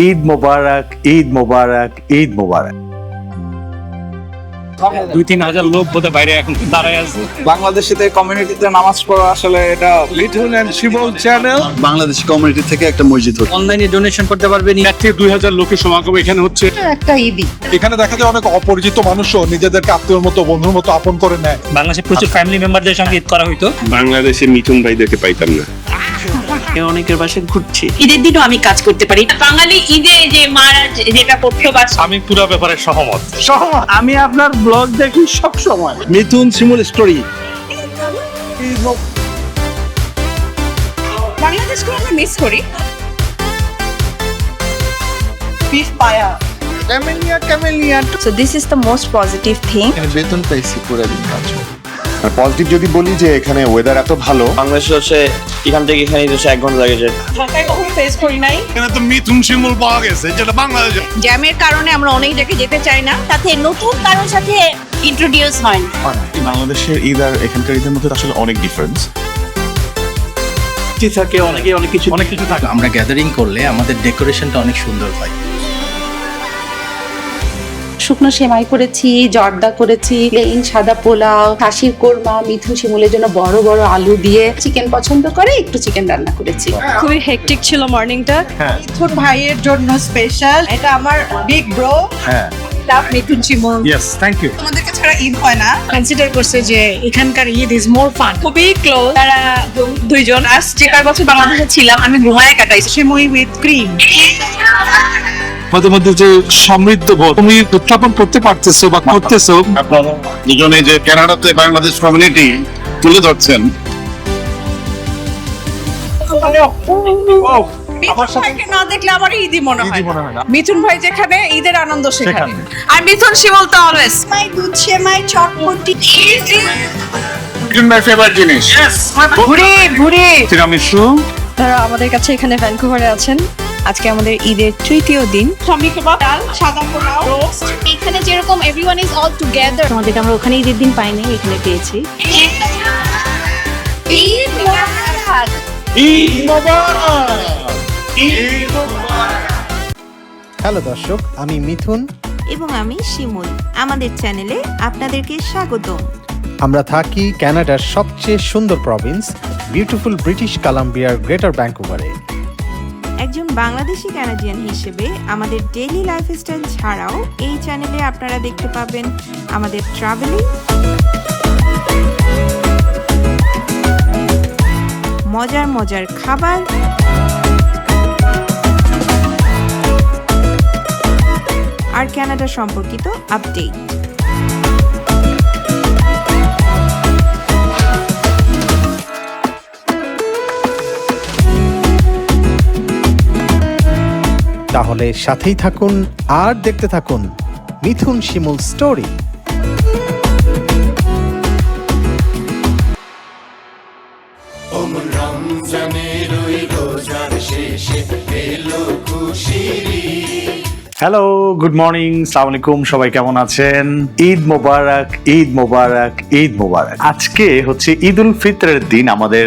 ঈদ মোবারক, ঈদ মোবারক, ঈদ মোবারক। 2-3 হাজার লোক বোধহয় বাইরে এখন দাঁড়ায় আছে। বাংলাদেশিতে কমিউনিটিতে নামাজ পড়া আসলে এটা Liton and Shimul channel Bangladesh community থেকে একটা মসজিদ হচ্ছে। অনলাইনে ডোনেশন করতে পারবেন। 2,000 লোকের সমাগম এখানে হচ্ছে। একটা ঈদই এখানে দেখা যায় অনেক অপরিচিত মানুষও নিজেদের আত্মীয়র মতো বন্ধুর মতো আপন করে নেয়। বাংলাদেশে প্রচুর ফ্যামিলি মেম্বারদের সঙ্গে ঈদ করা হইতো। বাংলাদেশে মিথুন ভাইদেরকে পাইতাম না। অনেকের বাসায় ঘুরছি। ঈদের দিনও আমি কাজ করতে পারি। বাঙালি ঈদে যে মারা যেটা করতে পারছে, আমি পুরো ব্যাপারে সহমত। আমি আপনার ব্লগ দেখি সব সময়। মিথুন শিমুল স্টোরি। বাংলাদেশকে আমরা মিস করি। বিফ পায়া। So this is the most positive thing. বেতন পাইছি পুরো দিন কাজ করে। পজিটিভ যদি বলি যে এখানে ওয়েদার এত ভালো, বাংলাদেশে হচ্ছে এখান থেকে এখানে 1 ঘন্টা লাগে যায়। ঢাকায় কখনো ফেস করি নাই। এখানে তো মিথুন শিমুল পাওয়া গেছে, যেটা বাংলাদেশে জ্যামের কারণে আমরা অনেক জায়গায় যেতে চাই না, সাথে নতুন কারোর সাথে ইন্ট্রোডিউস হয় না। বাংলাদেশের ঈদ আর এখানকার ঈদের মধ্যে আসলে অনেক ডিফারেন্স। থাকে অনেকে অনেক কিছু থাকে। আমরা গ্যাদারিং করলে আমাদের ডেকোরেশনটা অনেক সুন্দর হয়। শুকনো সেমাই করেছি, জর্দা করেছি, প্লেন সাদা পোলাও, খাসির কোরমা, মিথুন শিমুলের জন্য বড় বড় আলু দিয়ে, চিকেন পছন্দ করে একটু চিকেন রান্না করেছি। খুবই হেকটিক ছিল মর্নিংটা। মিথুন ভাইয়ের জন্য স্পেশাল। এটা আমার বিগ ব্রো। হ্যাঁ, love Mithun Shimul. Yes, thank you. আমাদেরকে ছাড়া ঈদ হয় না। কনসিডার করছে যে এখানকার ঈদ ইজ মোর ফান। খুবই ক্লোজ তারা দুইজন। আজ যে কয়েক বছর বাংলাদেশে ছিলাম আমি ঘুমায় কাটাইছি। সেমই উইথ ক্রিম। আমাদের মধ্যে যে সমৃদ্ধ বোধ তুমি উত্থাপন করতে পারতেছো বা করতেছো। আপনারা দুজনে যে কানাডাতে বাংলাদেশ কমিউনিটি তুলে ধরছেন, আমার সাথে না দেখলে আমার ঈদই মনে হয় মনে হয় না। মিথুন ভাই যেখানে ঈদের আনন্দ সেখানে। আর মিথুন শিমুল তো অলওয়েজ সেমাই, দুধ সেমাই, চটপটি। মিথুন ভাই ফেভারিট জিনিস ঘুরে তিরামিসু। তারা আমাদের কাছে এখানে ভ্যানকুভারে আছেন। আজকে আমাদের ঈদের তৃতীয় দিন। স্বামী কাবাব, ডাল, সাদা পোলাও, রোস্ট। এখানে যেরকম এভরিওয়ান ইজ অল টুগেদার, আমাদেরকে আমরা ওখানে ঈদের দিন পাইনি, এখানে পেয়েছি। ঈদ মোবারক। ঈদ মোবারক। হ্যালো দর্শক, আমি মিথুন এবং আমি শিমুল। আমাদের চ্যানেলে আপনাদেরকে স্বাগতম। আমরা থাকি কানাডার সবচেয়ে সুন্দর প্রভিন্স বিউটিফুল ব্রিটিশ কলাম্বিয়ার গ্রেটার ভ্যানকুভারে। একজন বাংলাদেশি কানাডিয়ান হিসেবে আমাদের ডেইলি লাইফস্টাইল ছাড়াও এই চ্যানেলে আপনারা দেখতে পাবেন আমাদের ট্রাভেলিং, মজার মজার খাবার, আর কানাডা সম্পর্কিত আপডেট। তাহলে সাথেই থাকুন আর দেখতে থাকুন মিথুন শিমুল স্টোরি। হ্যালো, গুড মর্নিং, আসসালামু আলাইকুম। সবাই কেমন আছেন? ঈদ মোবারক, ঈদ মোবারক, ঈদ মোবারক। আজকে হচ্ছে ঈদ উল ফিতরের দিন আমাদের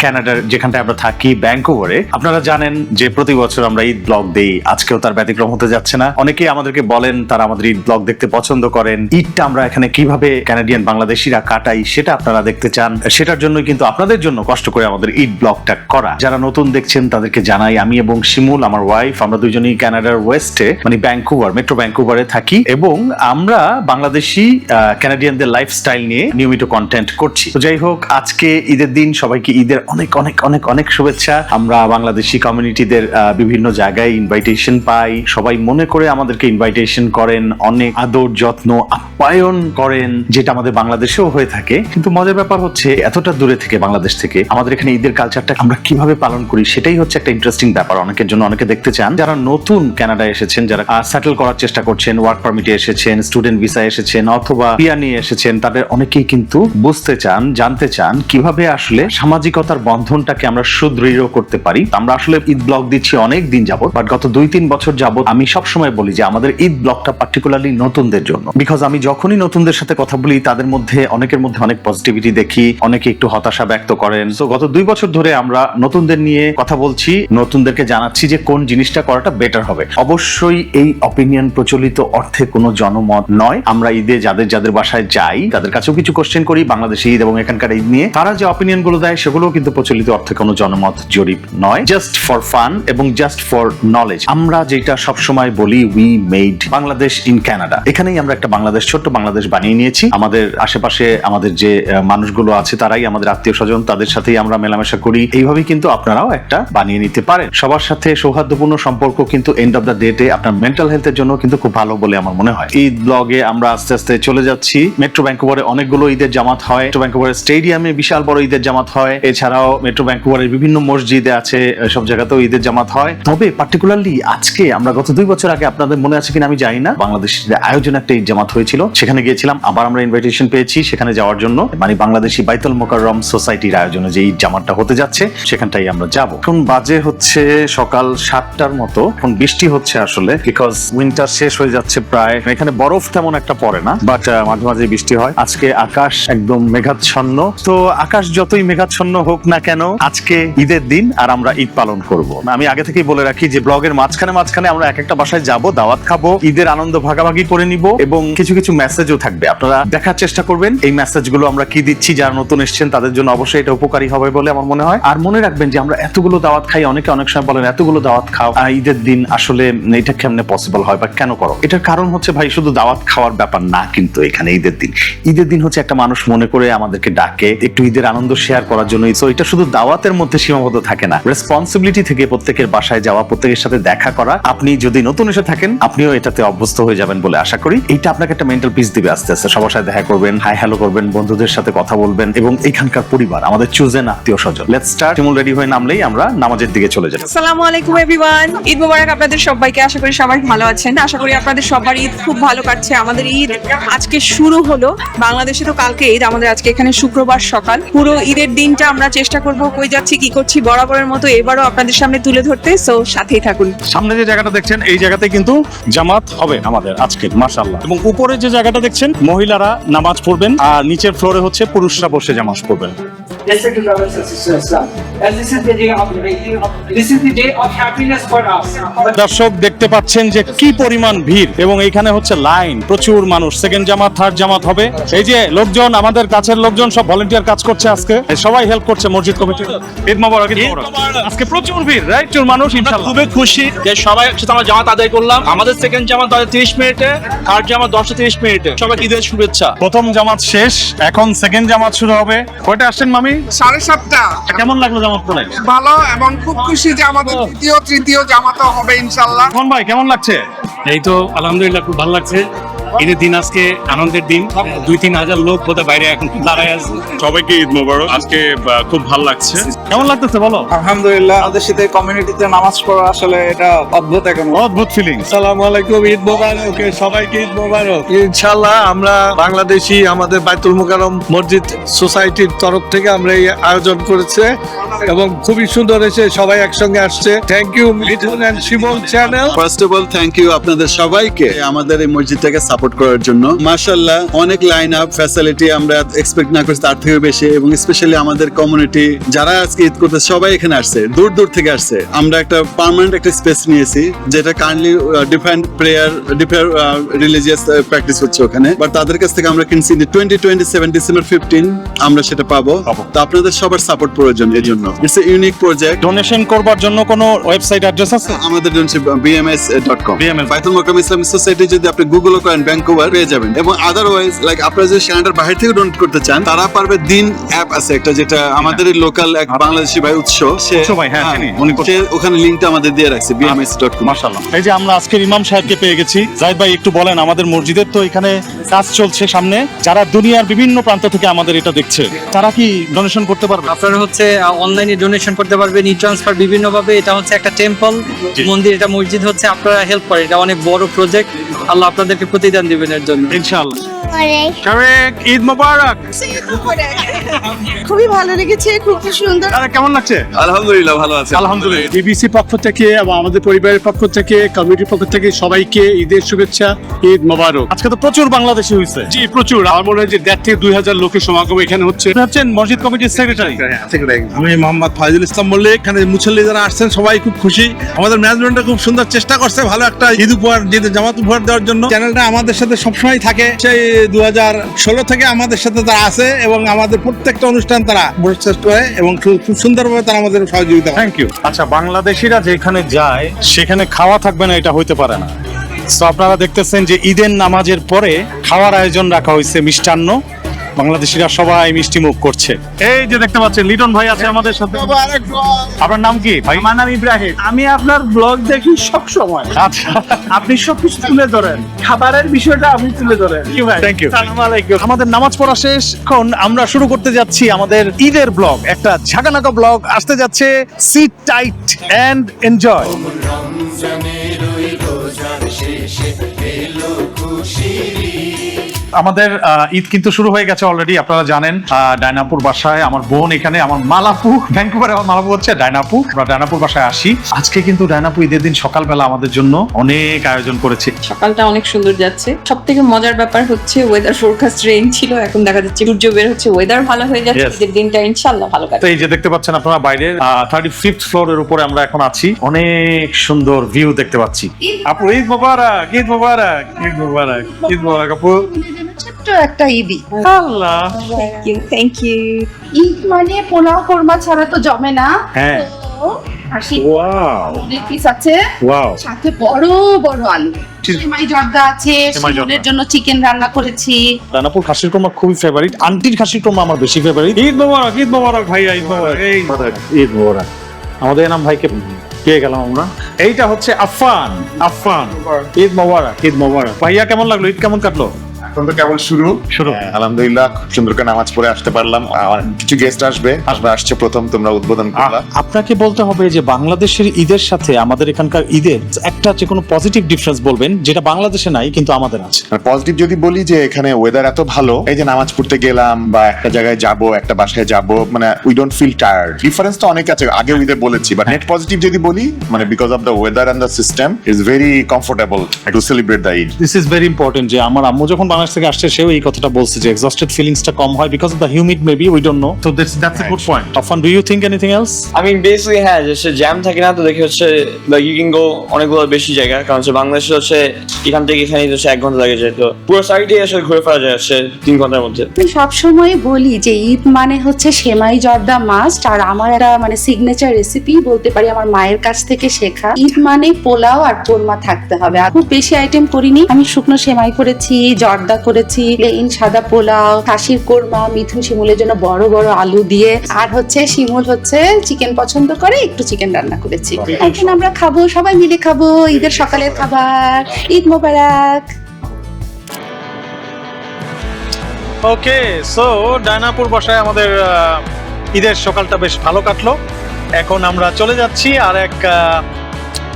কানাডার যেখানটায় আমরা থাকি ভ্যানকুভারে। আপনারা জানেন যে প্রতি বছর আমরা ঈদ ব্লগ দেই, আজকেও তার ব্যতিক্রম হতে যাচ্ছে না। অনেকেই আমাদেরকে বলেন তারা আমাদের ঈদ ব্লগ দেখতে পছন্দ করেন। ঈদটা আমরা এখানে কিভাবে কানাডিয়ান বাংলাদেশিরা কাটাই সেটা আপনারা দেখতে চান। সেটার জন্য কিন্তু আপনাদের জন্য কষ্ট করে আমাদের ঈদ ব্লগটা করা। যারা নতুন দেখছেন তাদেরকে জানাই, আমি এবং শিমুল আমার ওয়াইফ আমরা দুজনেই কানাডার ওয়েস্টে ভ্যানকুভার, মেট্রো ভ্যানকুভারে থাকি এবং আমরা বাংলাদেশি কানাডিয়ানদের লাইফস্টাইল নিয়ে নিয়মিত কন্টেন্ট করছি। তো যাই হোক, আজকে ঈদের দিন সবাইকে ঈদের অনেক অনেক অনেক অনেক শুভেচ্ছা। আমরা বাংলাদেশি কমিউনিটিদের বিভিন্ন জায়গায় ইনভাইটেশন পাই, সবাই মনে করে আমাদেরকে ইনভাইটেশন করেন, অনেক আদর যত্ন আপ্যায়ন করেন, যেটা আমাদের বাংলাদেশেও হয়ে থাকে। কিন্তু মজার ব্যাপার হচ্ছে এতটা দূরে থেকে, বাংলাদেশ থেকে আমাদের এখানে ঈদের কালচারটা আমরা কিভাবে পালন করি সেটাই হচ্ছে একটা ইন্টারেস্টিং ব্যাপার অনেকের জন্য। অনেকে দেখতে চান যারা নতুন কানাডায় এসেছেন, যারা যারা সেটেল করার চেষ্টা করছেন, ওয়ার্ক পারমিটে এসেছেন, স্টুডেন্ট ভিসা এসেছেন অথবা পিআর নিয়ে এসেছেন, তাদের অনেকেই কিন্তু বুঝতে চান, জানতে চান কিভাবে আসলে সামাজিকতার বন্ধনটাকে আমরা সুদৃঢ় করতে পারি। আমরা আসলে ঈদ ব্লগ দিচ্ছি অনেক দিন যাবত, বাট গত 2-3 বছর যাবত আমি সবসময় বলি যে আমাদের ঈদ ব্লগটা পার্টিকুলারলি নতুনদের জন্য, বিকজ আমি যখনই নতুনদের সাথে কথা বলি তাদের মধ্যে অনেকের মধ্যে অনেক পজিটিভিটি দেখি, অনেকে একটু হতাশা ব্যক্ত করেন। তো গত 2 বছর ধরে আমরা নতুনদের নিয়ে কথা বলছি, নতুনদেরকে জানাচ্ছি যে কোন জিনিসটা করাটা বেটার হবে। অবশ্যই এই অপিনিয়ন প্রচলিত অর্থে কোনো জনমত নয়। আমরা ঈদে যাদের যাদের বাসায় যাই তাদের কাছেও কিছু কোশ্চেন করি বাংলাদেশি ঈদ এবং এখানকার ঈদ নিয়ে, তারা যে অপিনিয়ন গুলো দেয় সেগুলো কিন্তু প্রচলিত অর্থে কোনো জনমত জরিপ নয়, জাস্ট ফর ফান এবং জাস্ট ফর নলেজ। আমরা যেটা সবসময় বলি, we made Bangladesh in Canada. এখানেই আমরা একটা বাংলাদেশ, ছোট্ট বাংলাদেশ বানিয়ে নিয়েছি। আমাদের আশেপাশে আমাদের যে মানুষগুলো আছে তারাই আমাদের আত্মীয় স্বজন, তাদের সাথেই আমরা মেলামেশা করি। এইভাবেই কিন্তু আপনারাও একটা বানিয়ে নিতে পারেন। সবার সাথে সৌহার্দ্যপূর্ণ সম্পর্ক কিন্তু এন্ড অফ দ্য ডেটে আপনার মেন্টাল হেলথের জন্য কিন্তু খুব ভালো বলে আমার মনে হয়। ঈদ ব্লগে আমরা আস্তে আস্তে চলে যাচ্ছি। মেট্রো ভ্যাঙ্কুভারে অনেকগুলো ঈদের জামাত হয়, মেট্রো ভ্যাঙ্কুভারের স্টেডিয়ামে বিশাল বড় ঈদের জামাত হয়, এছাড়াও মেট্রো ভ্যাঙ্কুভারের বিভিন্ন মসজিদে আছে, সব জায়গাতেও ঈদের জামাত হয়। তবে পার্টিকুলারলি আজকে আমরা গত 2 বছর আগে, আপনাদের মনে আছে কিনা আমি জানি না, বাংলাদেশের আয়োজনে একটা ঈদ জামাত হয়েছিল, সেখানে গিয়েছিলাম। আবার আমরা ইনভাইটেশন পেয়েছি সেখানে যাওয়ার জন্য, মানে বাংলাদেশি বাইতুল মোকাররম সোসাইটির আয়োজনে যে ঈদ জামাতটা হতে যাচ্ছে সেখানটাই আমরা যাব। এখন বাজে হচ্ছে সকাল 7টার মতো। এখন বৃষ্টি হচ্ছে আসলে, বিকজ উইন্টার শেষ হয়ে যাচ্ছে প্রায়। এখানে বরফ তেমন একটা পড়ে না, বাট মাঝে মাঝে বৃষ্টি হয়। আজকে আকাশ একদম মেঘাচ্ছন্ন। তো আকাশ যতই মেঘাচ্ছন্ন হোক না কেন, আজকে ঈদের দিন আর আমরা ঈদ পালন করব। আমি আগে থেকেই বলে রাখি যে ব্লগের মাঝখানে মাঝখানে আমরা এক একটা বাসায় যাব, দাওয়াত খাবো, ঈদের আনন্দ ভাগাভাগি করে নিব এবং কিছু কিছু মেসেজও থাকবে। আপনারা দেখার চেষ্টা করবেন এই মেসেজগুলো আমরা কি দিচ্ছি। যারা নতুন এসেছেন তাদের জন্য অবশ্যই এটা উপকারী হবে বলে আমার মনে হয়। আর মনে রাখবেন যে আমরা এতগুলো দাওয়াত খাই, অনেকে অনেক সময় বলেন এতগুলো দাওয়াত খাও ঈদের দিন, আসলে এটা কেমনে পসিবল হয় বা কেন করো? এটার কারণ হচ্ছে ভাই শুধু দাওয়াত খাওয়ার ব্যাপার না কিন্তু এখানে ঈদের দিন হচ্ছে একটা মানুষ মনে করে আমাদেরকে ডাকে একটু ঈদের আনন্দ শেয়ার করার জন্য। সো এটা শুধু দাওয়াতের মধ্যে সীমাবদ্ধ থাকে না, রেসপন্সিবিলিটি থেকে প্রত্যেকের বাসায় যাওয়া, প্রত্যেকের সাথে দেখা করা। আপনি যদি নতুন এসে থাকেন আপনিও এটাতে অভ্যস্ত হয়ে যাবেন বলে আশা করি। এইটা আপনাকে একটা মেন্টাল পিস দিবে। আস্তে আস্তে সবার সাথে দেখা করবেন, হাই হ্যালো করবেন, বন্ধুদের সাথে কথা বলবেন এবং এখানকার পরিবার, আমাদের চুজেন আত্মীয় স্বজন। Let's start. শিমুল রেডি হয়ে নামলেই আমরা নামাজের দিকে চলে যাব। আসসালামু আলাইকুম এভরিওয়ান, ঈদ মোবারক আপনাদের সবাইকে। আশা করি সবাই ভালো আছেন। আশা করি আপনাদের সবার ঈদ খুব ভালো কাটছে। আমাদের ঈদ আজকে শুরু হলো, বাংলাদেশে তো কালকে ঈদ, আমাদের আজকে এখানে শুক্রবার সকাল। পুরো ঈদের দিনটা আমরা চেষ্টা করব কই যাচ্ছি কি করছি বরাবরের মতো এবারও আপনাদের সামনে তুলে ধরতে। সো সাথেই থাকুন। সামনে যে জায়গাটা দেখছেন এই জায়গাতে কিন্তু জামাত হবে আমাদের আজকে, মাশাআল্লাহ। এবং উপরে যে জায়গাটা দেখছেন মহিলারা নামাজ পড়বেন আর নিচের ফ্লোরে হচ্ছে পুরুষরা বসে জামাত পড়বেন। দর্শক দেখতে পাচ্ছেন যে কি পরিমাণ ভিড় এবং এখানে হচ্ছে লাইন, প্রচুর মানুষ। সেকেন্ড জামাত, থার্ড জামাত হবে। এই যে লোকজন, আমাদের কাছের লোকজন সব ভলান্টিয়ার কাজ করছে আজকে, সবাই হেল্প করছে মসজিদ কমিটি। ঈদ মোবারক, ঈদ মোবারক। আজকে প্রচুর ভিড়, রাইট? প্রচুর মানুষ। ইনশাআল্লাহ খুবই খুশি যে সবাই একসাথে আমরা জামাত আদায় করলাম। আমাদের সেকেন্ড জামাত 30 মিনিটে, থার্ড জামাত 10:30 মিনিটে। সবাইকে ঈদের শুভেচ্ছা। প্রথম জামাত শেষ, এখন সেকেন্ড জামাত শুরু হবে। কয়টা আসছেন মামি? 7:30। কেমন লাগলো জামাত পড়ে? ভালো, এবং খুব খুশি যে আমাদের দ্বিতীয় তৃতীয় জামাতও হবে ইনশাআল্লাহ। কোন ভাই কেমন লাগছে? এই তো আলহামদুলিল্লাহ খুব ভালো লাগছে। ঈদের দিন আজকে, আনন্দের দিন। 2-3 হাজার লোক বোধহয় বাইরে এখন দাঁড়ায় আছে। সবাইকে ঈদ মোবারক। আজকে খুব ভালো লাগছে। কেমন লাগতেছে বলো? আলহামদুলিল্লাহ, আমাদের সাথে কমিউনিটিতে নামাজ পড়া আসলে এটা অদ্ভুত, এখন অদ্ভুত ফিলিং। আসসালামু আলাইকুম, ঈদ মোবারক। সবাইকে ঈদ মোবারক। ইনশাআল্লাহ আমরা বাংলাদেশি আমাদের বাইতুল মোকাররম মসজিদ সোসাইটির তরফ থেকে আমরা এই আয়োজন করেছে এবং খুবই সুন্দর হয়েছে, সবাই একসঙ্গে আসছে। Thank you Mithun and Shimul channel. First of all thank you আপনাদের সবাইকে আমাদের এই মসজিদটাকে সাপোর্ট করার জন্য। মাশাআল্লাহ, অনেক লাইন আপ, ফ্যাসিলিটি আমরা এক্সপেক্ট না করছি তার থেকে বেশি, এবং স্পেশালি আমাদের কমিউনিটি যারা আজকে ঈদ করতে সবাই এখানে আসছে, দূর দূর থেকে আসছে। আমরা একটা পার্মানেন্ট একটা স্পেস নিয়েছি যেটা kindly different prayer, different religious practice হচ্ছে ওখানে, বাট তাদের কাছ থেকে আমরা কিনছি 2027 ডিসেম্বর 15 আমরা সেটা পাবো। তো আপনাদের সবার সাপোর্ট প্রয়োজন এই জন্য। It's a unique project. Donation করবার জন্য কোনো ওয়েবসাইট অ্যাড্রেস আছে? আমাদের bms.com, বাইতুল মোকাররম ইসলামিক সোসাইটি। যদি আপনি গুগলও করেন ভ্যাঙ্কুভার পেয়ে যাবেন। এবং আদারওয়াইজ লাইক আপনারা যদি কানাডার বাইরে থেকে ডোনেট করতে চান তারা পারবে। দিন অ্যাপ আছে একটা, যেটা আমাদের লোকাল এক বাংলাদেশি ভাই উৎস উৎস ভাই, হ্যাঁ, চিনি, উনি সে ওখানে লিঙ্কটা আমাদের দিয়ে রাখছে bms.com। মাশাআল্লাহ। এই যে আমরা আজকের ইমাম সাহেবকে পেয়ে গেছি। জাহিদ ভাই একটু বলেন, আমাদের মসজিদের তো এখানে কাজ চলছে সামনে, যারা দুনিয়ার বিভিন্ন প্রান্ত থেকে আমাদের এটা দেখছে তারা কি ডোনেশন করতে পারবে? আপনারা হচ্ছে অনলাইনে ডোনেশন করতে পারবেন, ই ট্রান্সফার বিভিন্ন ভাবে। এটা হচ্ছে একটা টেম্পল মন্দির, এটা মসজিদ হচ্ছে, আপনারা হেল্প করেন, এটা অনেক বড় প্রজেক্ট। আল্লাহ আপনাদেরকে প্রতিদান দিবেন এর জন্য ইনশাআল্লাহ। শারেক, ঈদ মোবারক। খুবই ভালো লেগেছে, খুব সুন্দর। আরে কেমন লাগছে? আলহামদুলিল্লাহ ভালো আছে। আলহামদুলিল্লাহ। বিবিসি পক্ষ থেকে এবং আমাদের পরিবারের পক্ষ থেকে, কমিটির পক্ষ থেকে সবাইকে ঈদের শুভেচ্ছা, ঈদ মোবারক। আজকে তো প্রচুর বাংলাদেশি হয়েছে। জি প্রচুর, আমার মনে হয় যে 1,500 থেকে 2,000 লোকের সমাগম এখানে হচ্ছে। আপনি হচ্ছেন মসজিদ কমিটির সেক্রেটারি। আমি মোহাম্মদ ফাইজুল ইসলাম মল্লিক। এখানে মুসল্লি যারা আসছেন সবাই খুব খুশি। আমাদের ম্যানেজমেন্টটা খুব সুন্দর চেষ্টা করছে ভালো একটা ঈদ উপহার, জামাত উপহার দেওয়ার জন্য। চ্যানেলটা আমাদের সাথে সবসময় থাকে, সেই 2016 থেকে আমাদের সাথে তারা আছে এবং আমাদের প্রত্যেকটা অনুষ্ঠান তারা ব্রডকাস্ট করে এবং খুব সুন্দরভাবে তারা আমাদের সহযোগিতা করে। Thank you. আচ্ছা, বাংলাদেশিরা যেখানে যায় সেখানে খাওয়া থাকবে না, এটা হইতে পারে না। তো আপনারা দেখতেছেন যে ঈদের নামাজের পরে খাওয়ার আয়োজন রাখা হয়েছে, মিষ্টান্ন। বাংলাদেশিরা সবাই মিষ্টি মুখ করছে। এই যে দেখতে পাচ্ছেন লিটন ভাই আছে আমাদের সাথে। আপনার নাম কি ভাই? আমার নাম ইব্রাহিম। আমি আপনার ব্লগ দেখি সব সময়। আচ্ছা, আপনি সবকিছু তুলে ধরেন, খাবারের বিষয়টা আপনি তুলে ধরেন। Thank you. আসসালামু আলাইকুম। আমাদের নামাজ পড়া শেষ, এখন আমরা শুরু করতে যাচ্ছি আমাদের ঈদের ব্লগ। একটা ঝাঁকানাকা ব্লগ আসতে যাচ্ছে। Sit tight and enjoy. আমাদের ঈদ কিন্তু শুরু হয়ে গেছে অলরেডি, আপনারা জানেন। ডায়নাপুর বাসায় আমার বোন, এখানে আমার মালাপু, ভ্যাঙ্কুভারে আমার মালাপু হচ্ছে ডায়নাপু। আমরা ডায়নাপুর বাসায় আসি আজকে। কিন্তু ডায়নাপু ঈদের দিন সকালবেলা আমাদের জন্য অনেক আয়োজন করেছে। সকালটা অনেক সুন্দর যাচ্ছে। সব থেকে মজার ব্যাপার হচ্ছে ওয়েদার ফোরকাস্ট রেইন ছিল, এখন দেখা যাচ্ছে সূর্য বের হচ্ছে, ওয়েদার ভালো হয়ে যাচ্ছে। Yes. ঈদের দিনটা ইনশাআল্লাহ ভালো তো কাটবে। এই যে দেখতে পাচ্ছেন আপনারা বাইরের 35th ফ্লোরের উপরে আমরা এখন আছি। অনেক সুন্দর ভিউ দেখতে পাচ্ছি। আপু ঈদ মোবারক, ঈদ মোবারক, ঈদ মোবারক, ঈদ মোবারক আপু। ছোট্ট একটা ঈদই। আল্লাহ, থ্যাংক ইউ। ঈদ মানে পোলাও কোরমা ছাড়া তো জমে না। হ্যাঁ, তো হাসি ওয়াও পিস আছে, ওয়াও। সাথে বড় বড় আলু, সেমাই জর্দা আছে, সেমাই জর্দা। শিমুলের জন্য চিকেন রান্না করেছি। ডায়নাপুর খাসির কোরমা খুবই ফেভারিট, আন্টির খাসির কোরমা আমার বেশি ফেভারিট। ঈদ মোবারক, ঈদ মোবারক ভাইয়া, ঈদ মোবারক। এই ঈদ মোবারক। আমাদের নাম ভাইকে পেয়ে গেলাম আমরা। এইটা হচ্ছে আফফান। আফফান, ঈদ মোবারক, ঈদ মোবারক। ভাইয়া কেমন লাগলো? ঈদ কেমন কাটলো? এখন তো কেবল শুরু। আলহামদুলিল্লাহ, খুব সুন্দর করে নামাজ পড়ে আসতে পারলাম। আর কিছু গেস্ট আসছে প্রথম, তোমরা উদ্বোধন করলা। আপনাকে বলতে হবে যে বাংলাদেশের ঈদের সাথে আমাদের এখানকার ঈদের একটা যে কোনো পজিটিভ ডিফারেন্স বলবেন যেটা বাংলাদেশে নাই কিন্তু আমাদের আছে। পজিটিভ যদি বলি যে এখানে ওয়েদার এত ভালো, এই যে নামাজ পড়তে গেলাম বা একটা জায়গায় যাব, একটা বাসায় যাব, মানে we don't feel tired. Difference তো অনেক আছে, আগে ঈদে বলেছি। বাট নেট পজিটিভ যদি বলি, মানে because of the weather and the system is very comfortable to celebrate the Eid. This is very important যে আমার আম্মু যখন বাংলাদেশ থেকে আসছে সেও এই কথাটা বলছে যে এক্সস্টেড ফিলিংসটা কম হয় because of the humid, maybe we don't know. So that's a good point. অফান, do you think anything else? আমি বেসিক্যালি হ্যাঁ, যে জ্যাম থাকে না, তো দেখি হচ্ছে ইউ ক্যান গো অনেকগুলো বেশি জায়গা। কারণ হচ্ছে বাংলাদেশে হচ্ছে এখান থেকে এখানে হচ্ছে 1 ঘন্টা লাগে যায়, তো পুরো সাইডে এসে ঘুরে ফেরা যায় হচ্ছে 3 ঘন্টার মধ্যে। আমি সবসময় বলি যে ঈদ মানে হচ্ছে সেমাই জর্দা মাস্ট। আর আমার একটা মানে সিগনেচার রেসিপি বলতে পারি, আমার মায়ের কাছ থেকে শেখা। ঈদ মানে পোলাও আর কোরমা থাকতে হবে। আর খুব বেশি আইটেম করিনি, আমি শুকনো সেমাই করেছি, জর্দা করেছি, প্লেন সাদা পোলাও, খাসির কোরমা, মিঠু শিমুলের জন্য বড় বড় আলু দিয়ে, আর হচ্ছে শিমুল হচ্ছে চিকেন পছন্দ করে, একটু চিকেন রান্না করেছি। এখন আমরা খাবো, সবাই মিলে খাবো ঈদের সকালের খাবার। ঈদ মোবারক। ওকে, সো ডায়নাপুর বাসায় আমাদের ঈদের সকালটা বেশ ভালো কাটলো। এখন আমরা চলে যাচ্ছি আর এক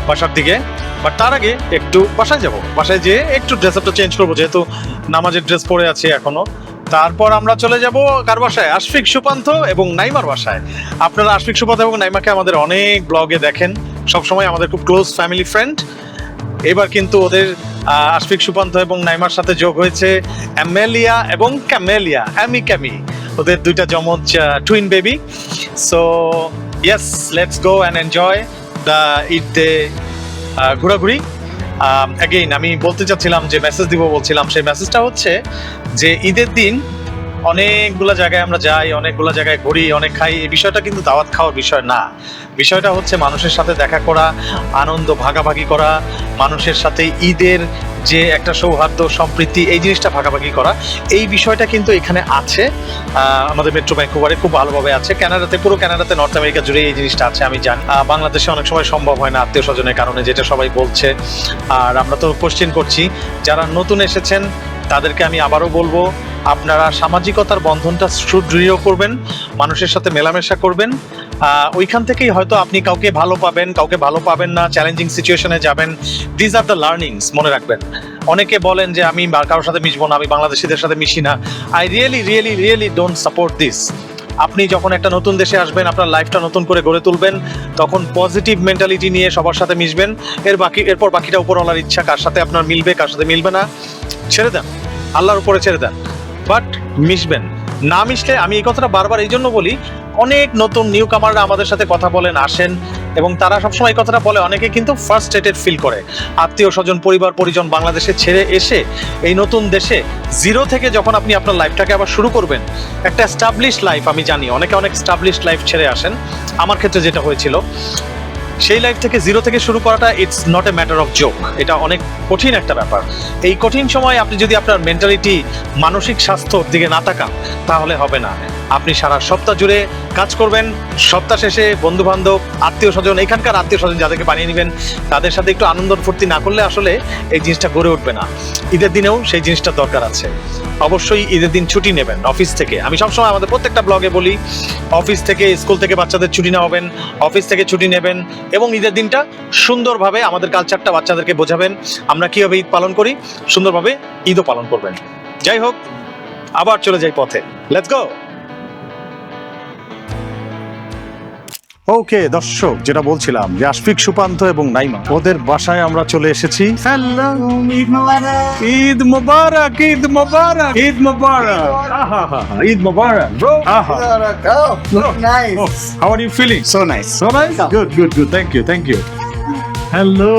বাসার দিকে, বাট তার আগে একটু বাসায় যাব। বাসায় যেয়ে একটু ড্রেস আপটা চেঞ্জ করবো, যেহেতু নামাজের ড্রেস পরে আছি এখনো। তারপর আমরা চলে যাব কার বাসায়? আশফিক সুপান্ত এবং নাইমার বাসায়। আপনারা আশফিক সুপান্ত এবং নাইমাকে আমাদের অনেক ব্লগে দেখেন, সবসময় আমাদের খুব ক্লোজ ফ্যামিলি ফ্রেন্ড। এবার কিন্তু ওদের আশফিক সুপান্ত এবং নাইমার সাথে যোগ হয়েছে অ্যামেলিয়া এবং ক্যামেলিয়া, ক্যামি। ওদের দুইটা জমজ twin baby. So yes, let's go and enjoy the Eid day ঘোরাঘুরি। অ্যাগেইন আমি বলতে চাচ্ছিলাম যে মেসেজ দিব বলছিলাম, সেই মেসেজটা হচ্ছে যে ঈদের দিন অনেকগুলো জায়গায় আমরা যাই, অনেকগুলো জায়গায় ঘুরি, অনেক খাই। এই বিষয়টা কিন্তু দাওয়াত খাওয়ার বিষয় না। বিষয়টা হচ্ছে মানুষের সাথে দেখা করা, আনন্দ ভাগাভাগি করা, মানুষের সাথে ঈদের যে একটা সৌহার্দ্য সম্প্রীতি এই জিনিসটা ভাগাভাগি করা, এই বিষয়টা কিন্তু এখানে আছে। আমাদের মেট্রো ভ্যাঙ্কুভারে খুব ভালোভাবে আছে। কানাডাতে, পুরো কানাডাতে, নর্থ আমেরিকা জুড়ে এই জিনিসটা আছে আমি জানি। বাংলাদেশে অনেক সময় সম্ভব হয় না আত্মীয় স্বজনের কারণে, যেটা সবাই বলছে। আর আমরা তো কোশ্চেন করছি, যারা নতুন এসেছেন তাদেরকে আমি আবারও বলবো, আপনারা সামাজিকতার বন্ধনটা সুদৃঢ় করবেন, মানুষের সাথে মেলামেশা করবেন। ওইখান থেকেই হয়তো আপনি কাউকে ভালো পাবেন, কাউকে ভালো পাবেন না, চ্যালেঞ্জিং সিচুয়েশনে যাবেন। দিস আর দ্য লার্নিংস, মনে রাখবেন। অনেকে বলেন যে আমি কারোর সাথে মিশবো না, আমি বাংলাদেশিদের সাথে মিশি না। I really don't support this. আপনি যখন একটা নতুন দেশে আসবেন, আপনার লাইফটা নতুন করে গড়ে তুলবেন, তখন পজিটিভ মেন্টালিটি নিয়ে সবার সাথে মিশবেন। এরপর বাকিটা উপরওয়ালার ইচ্ছা, কার সাথে আপনার মিলবে কার সাথে মিলবে না ছেড়ে দেন, আল্লাহর উপরে ছেড়ে দেন। বাট মিশবেন না। মিশলে, আমি এই কথাটা বারবার এই জন্য বলি, অনেক নতুন নিউ কামাররা আমাদের সাথে কথা বলেন, আসেন, এবং তারা সবসময় এই কথাটা বলে, অনেকে কিন্তু ফার্স্ট্রেটেড ফিল করে। আত্মীয় স্বজন, পরিবার পরিজন বাংলাদেশে ছেড়ে এসে এই নতুন দেশে জিরো থেকে যখন আপনি আপনার লাইফটাকে আবার শুরু করবেন, একটা এস্টাবলিশ লাইফ, আমি জানি অনেকে অনেক এস্টাবলিশ লাইফ ছেড়ে আসেন, আমার ক্ষেত্রে যেটা হয়েছিল, সেই লাইফ থেকে জিরো থেকে শুরু করাটা it's not a matter of joke. এটা অনেক কঠিন একটা ব্যাপার। এই কঠিন সময় আপনি যদি আপনার মেন্টালিটি, মানসিক স্বাস্থ্যর দিকে না তাকান, তাহলে হবে না। আপনি সারা সপ্তাহ জুড়ে কাজ করবেন, সপ্তাহ শেষে বন্ধু বান্ধব, আত্মীয় স্বজন, এখানকার আত্মীয় স্বজন যাদেরকে বানিয়ে নেবেন, তাদের সাথে একটু আনন্দ ফুর্তি না করলে আসলে এই জিনিসটা গড়ে উঠবে না। ঈদের দিনেও সেই জিনিসটা দরকার আছে। অবশ্যই ঈদের দিন ছুটি নেবেন অফিস থেকে। আমি সবসময় আমাদের প্রত্যেকটা ব্লগে বলি, অফিস থেকে, স্কুল থেকে বাচ্চাদের ছুটি নেবেন, অফিস থেকে ছুটি নেবেন, এবং ঈদের দিনটা সুন্দরভাবে আমাদের কালচারটা বাচ্চাদেরকে বোঝাবেন, আমরা কিভাবে ঈদ পালন করি, সুন্দরভাবে ঈদও পালন করবেন। যাই হোক, আবার চলে যাই পথে। Let's go. ওকে দর্শক, যেটা বলছিলাম যে আশফিক, সুপান্ত এবং নাইমা, ওদের বাসায় আমরা চলে এসেছি। Hello, Eid Mobarak, Eid Mobarak, Eid Mobarak, Eid Mobarak, Eid Mubarak bro. Nice. How are you feeling? So nice. So nice? Good. Thank you. Hello.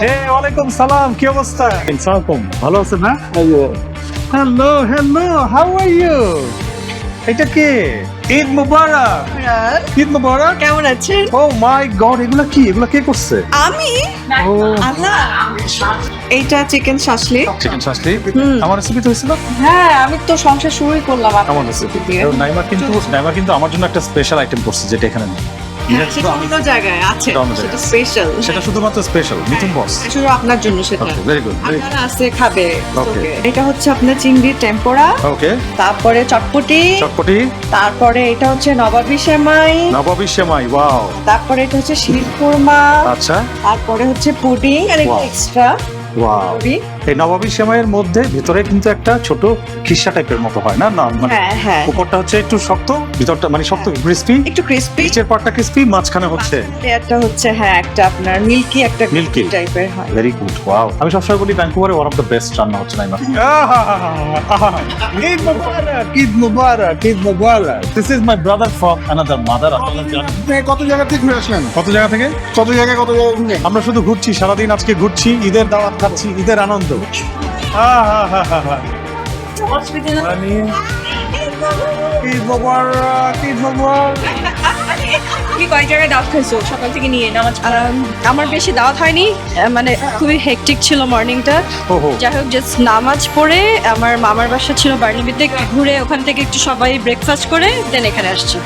Hey, ওয়ালাইকুম সালাম, কি অবস্থা? সালাম, ভালো আছেন না? Hello. How are you? এটা কে? ঈদ মোবারক। ঈদ মোবারক। কেমন আছেন? Oh my God, এগুলা কি? এগুলা কে করছে? আমি আল্লাহ, এইটা চিকেন শাসলি। চিকেন শাসলি আমার রেসিপি তো হয়েছিল। হ্যাঁ, আমি তো সংসার শুরুই করলাম আমার রেসিপি। নাইমা কিন্তু আমার জন্য একটা স্পেশাল আইটেম করছে, যেটা এখানে নেই। সেটা অন্য জায়গায় আছে, সেটা অন্য জায়গায়। সেটা স্পেশাল, সেটা শুধুমাত্র স্পেশাল মিথুন বস। শুধু আপনার জন্য সেটা। Very good. আপনারা আছে খাবে। Okay. এটা হচ্ছে আপনার চিংড়ি টেম্পোরা, ওকে। তারপরে চটপটি, তারপরে এটা হচ্ছে নবাবী সেমাই, ওয়াও। তারপরে এটা হচ্ছে শিরকুরমা, আচ্ছা। তারপরে হচ্ছে পুডিং আর একটা Wow. এক্সট্রা। ওয়াও। এই নবাবী সেমাইয়ের মধ্যে ভিতরে কিন্তু একটা ছোট খিসা টাইপের মতো হয় না? না, মানে হ্যাঁ। উপরটা হচ্ছে একটু শক্ত, ভিতরটা মানে শক্ত, ক্রিস্পি, একটু ক্রিসপি, নিচের পার্টটা ক্রিস্পি, মাঝখানে হচ্ছে একটা হচ্ছে একটা আপনার মিল্কি, একটা মিল্কি টাইপের হয়। Very good. ওয়াও। আমি সবসময় বলি ভ্যাঙ্কুভারে ওয়ান অফ দ্য বেস্ট রান্না হচ্ছে নাইমা। ঈদ মোবারক, ঈদ মোবারক, ঈদ মোবারক। This is my brother from another mother. কত জায়গা থেকে আসলেন? কত জায়গা থেকে? আমরা শুধু ঘুরছি, সারাদিন আজকে ঘুরছি, ঈদের দাওয়াত খাচ্ছি, ঈদের আনন্দ। ঈদ মোবারক, ঈদ মোবারক। তুমি কয় জায়গায় দাওয়াত খাইছো সকাল থেকে নিয়ে নামাজ? আমার বেশি দাওয়াত হয়নি, মানে খুবই হেকটিক ছিল মর্নিংটা। যাই হোক, জাস্ট নামাজ পড়ে আমার মামার বাসা ছিল বার্নিবিতে, একটু ঘুরে ওখান থেকে একটু সবাই ব্রেকফাস্ট করে দেন এখানে আসছি।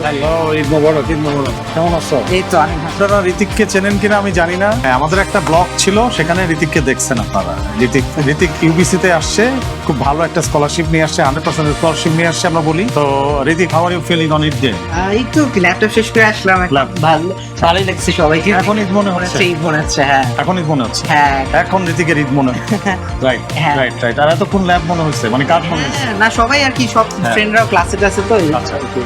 হ্যালো, ঈদ মোবারক, ঈদ মোবারক। কেমন আছো? এই তো আমি আপনারা ঋতিককে চেনেন কিনা আমি জানি না। হ্যাঁ, আমাদের একটা ব্লগ ছিল, সেখানে ঋতিককে দেখছেন আপনারা। ঋতিক ইউবিসিতে আসছে, খুব ভালো একটা স্কলারশিপ নিয়ে আসছে, 100% স্কলারশিপ নিয়ে আসছে আমরা বলি। তো Hrithik, how are you feeling on Eid day? এই তো ল্যাপটপ শেষ করে আসলাম, ভালোই লাগছে সবাইকে। এখন ঈদ মনে হচ্ছে? ঈদ মনে হচ্ছে, হ্যাঁ। এখন ঈদ মনে হচ্ছে? হ্যাঁ। এখন ঋতিকের ঈদ মনে হচ্ছে। রাইট। আর এতক্ষণ ল্যাব মনে হচ্ছে, মানে কাজ মনে হচ্ছে না, সবাই আর কি, সব ফ্রেন্ডরাও ক্লাসে তো।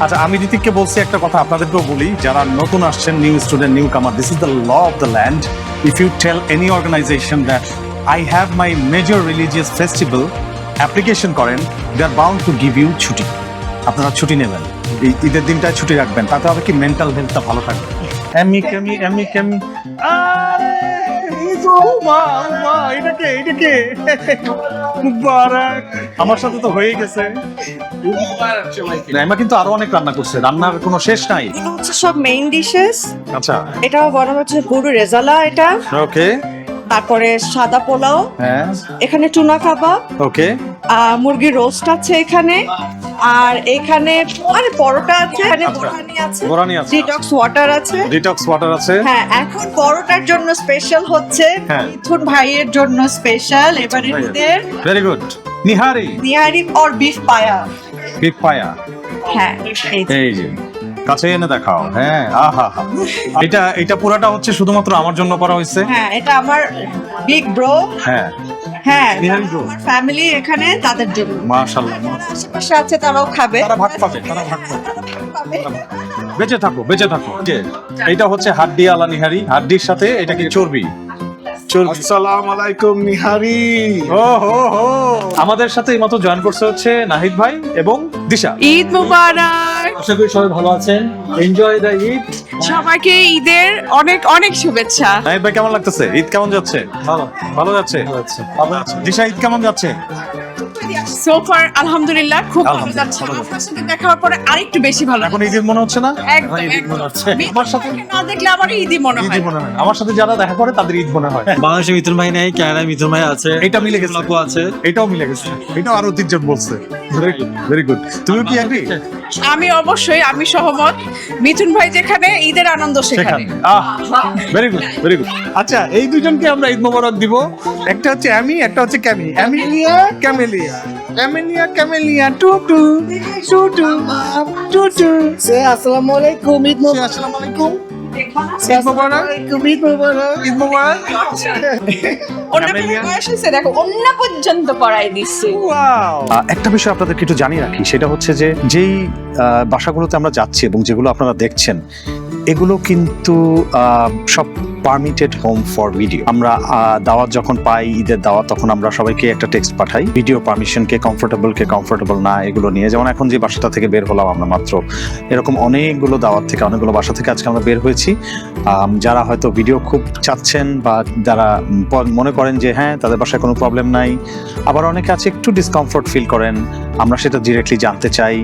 আচ্ছা, আমি ঋতিককে বলছি একটা কথা, আপনাদেরকেও বলি, যারা নতুন আসছেন, new student, newcomer, this is the law of the land. If you tell any organization that I have my major religious festival, application করেন, they are bound to give you ছুটি। আপনারা ছুটি নেবেন, এই ঈদের দিনটায় ছুটি রাখবেন, তাতে হবে কি মেন্টাল হেলথটা ভালো থাকবে। আমার সাথে তো হয়ে গেছে। নাইমা কিন্তু আরো অনেক রান্না করছে, রান্নার কোনো শেষ নাই। হচ্ছে সব মেইন ডিশেস। আচ্ছা, এটাও বানানো হচ্ছে গরু রেজালা, এটা ওকে। তারপরে সাদা পোলাও, হ্যাঁ, এখানে টুনা কাবাব, ওকে, মুরগির রোস্ট আছে এখানে, আর এখানে পরোটা আছে, এখানে বোরহানি আছে, বোরহানি আছে। ডিটক্স ওয়াটার আছে। ডিটক্স ওয়াটার আছে। হ্যাঁ, এখন পরোটার জন্য স্পেশাল হচ্ছে হ্যাঁ। মিথুন ভাইয়ের জন্য স্পেশাল এবারে ঈদের ভেরি গুড। নিহারি, নিহারি আর বিফ পায়া। বিগ পায়া। হ্যাঁ, এই যে। এই যে কাছে এনে দেখাও। হ্যাঁ, আহা হা। এটা পুরাটা হচ্ছে শুধুমাত্র আমার জন্য করা হয়েছে। হ্যাঁ, এটা আমার বিগ ব্রো। হ্যাঁ, হ্যাঁ, নিহারি bro। আমার ফ্যামিলি এখানে তাদের জন্য। মাশাআল্লাহ। যারা আশেপাশে আছে তারাও খাবে। তারা ভাগ পাবে, তারা ভাগ পাবে। বেঁচে থাকো, বেঁচে থাকো। যে এইটা হচ্ছে হাড্ডি আলা নিহারি, হাড্ডির সাথে এটা কি চর্বি। আসসালামু আলাইকুম নিহারি। ও হো হো। আমাদের সাথে এই মতো জয়েন করছে হচ্ছে নাহিদ ভাই এবং দিশা। ঈদ মুবারক। আশা করি সবাই ভালো আছেন। Enjoy the Eid. সবাইকে ঈদের অনেক অনেক শুভেচ্ছা। নাহিদ ভাই কেমন লাগতেছে? ঈদ কেমন যাচ্ছে? ভালো যাচ্ছে। আচ্ছা, দিশা ঈদ কেমন যাচ্ছে? সো ফার আলহামদুলিল্লাহ খুব ভালো যাচ্ছে। আপনার সাথে দেখা হওয়ার পরে আরেকটু বেশি ভালো এখন ঈদ মনে হচ্ছে না? একদম ঈদ মনে হচ্ছে। আমার সাথে না দেখলে আমার ঈদই মনে হয়। ঈদ মনে হয়। আমার সাথে যারা দেখা করে তাদের ঈদ মনে হয়। বাংলাদেশে মিথুন ভাই নাই, কানাডায় মিথুন ভাই আছে। এটা মিলে গেছে, আপু আছে। এটাও মিলে গেছে। এটাও আরো তিনজন বলছে। Very good. তুমি কি এগ্রি? আমি অবশ্যই আমি সহমত। মিথুন ভাই যেখানে ঈদের আনন্দ সেখানে। Very good, very good. আচ্ছা, এই দুজনকে আমরা ঈদ মোবারক দিব। একটা হচ্ছে আমি, একটা হচ্ছে Kami. Amelia, camellia. Amelia, camellia, Tutu, Tutu, Tutu. আসসালামু আলাইকুম, ঈদ মোবারক। আসসালামু আলাইকুম। ঈদ মোবারক, ঈদ মোবারক, ঈদ মোবারক। বয়স হয়েছে দেখো, অন্য পর্যন্ত পড়াই দিচ্ছে। একটা বিষয় আপনাদেরকে একটু জানিয়ে রাখি, সেটা হচ্ছে যে যেই বাসাগুলোতে আমরা যাচ্ছি এবং যেগুলো আপনারা দেখছেন, এগুলো কিন্তু সব পারমিটেড হোম ফর ভিডিও। আমরা দাওয়াত যখন পাই, ঈদের দাওয়াত, তখন আমরা সবাইকে একটা টেক্সট পাঠাই ভিডিও পারমিশন, কে কমফোর্টেবল না এগুলো নিয়ে। যেমন এখন যে বাসাটা থেকে বের হলাম আমরা মাত্র, এরকম অনেকগুলো দাওয়াত থেকে, অনেকগুলো বাসা থেকে আজকে আমরা বের হয়েছি। যারা হয়তো ভিডিও খুব চাচ্ছেন বা যারা মনে করেন যে হ্যাঁ তাদের বাসায় কোনো প্রবলেম নাই, আবার অনেকে আছে একটু ডিসকমফোর্ট ফিল করেন, আমরা সেটা ডিরেক্টলি জানতে চাই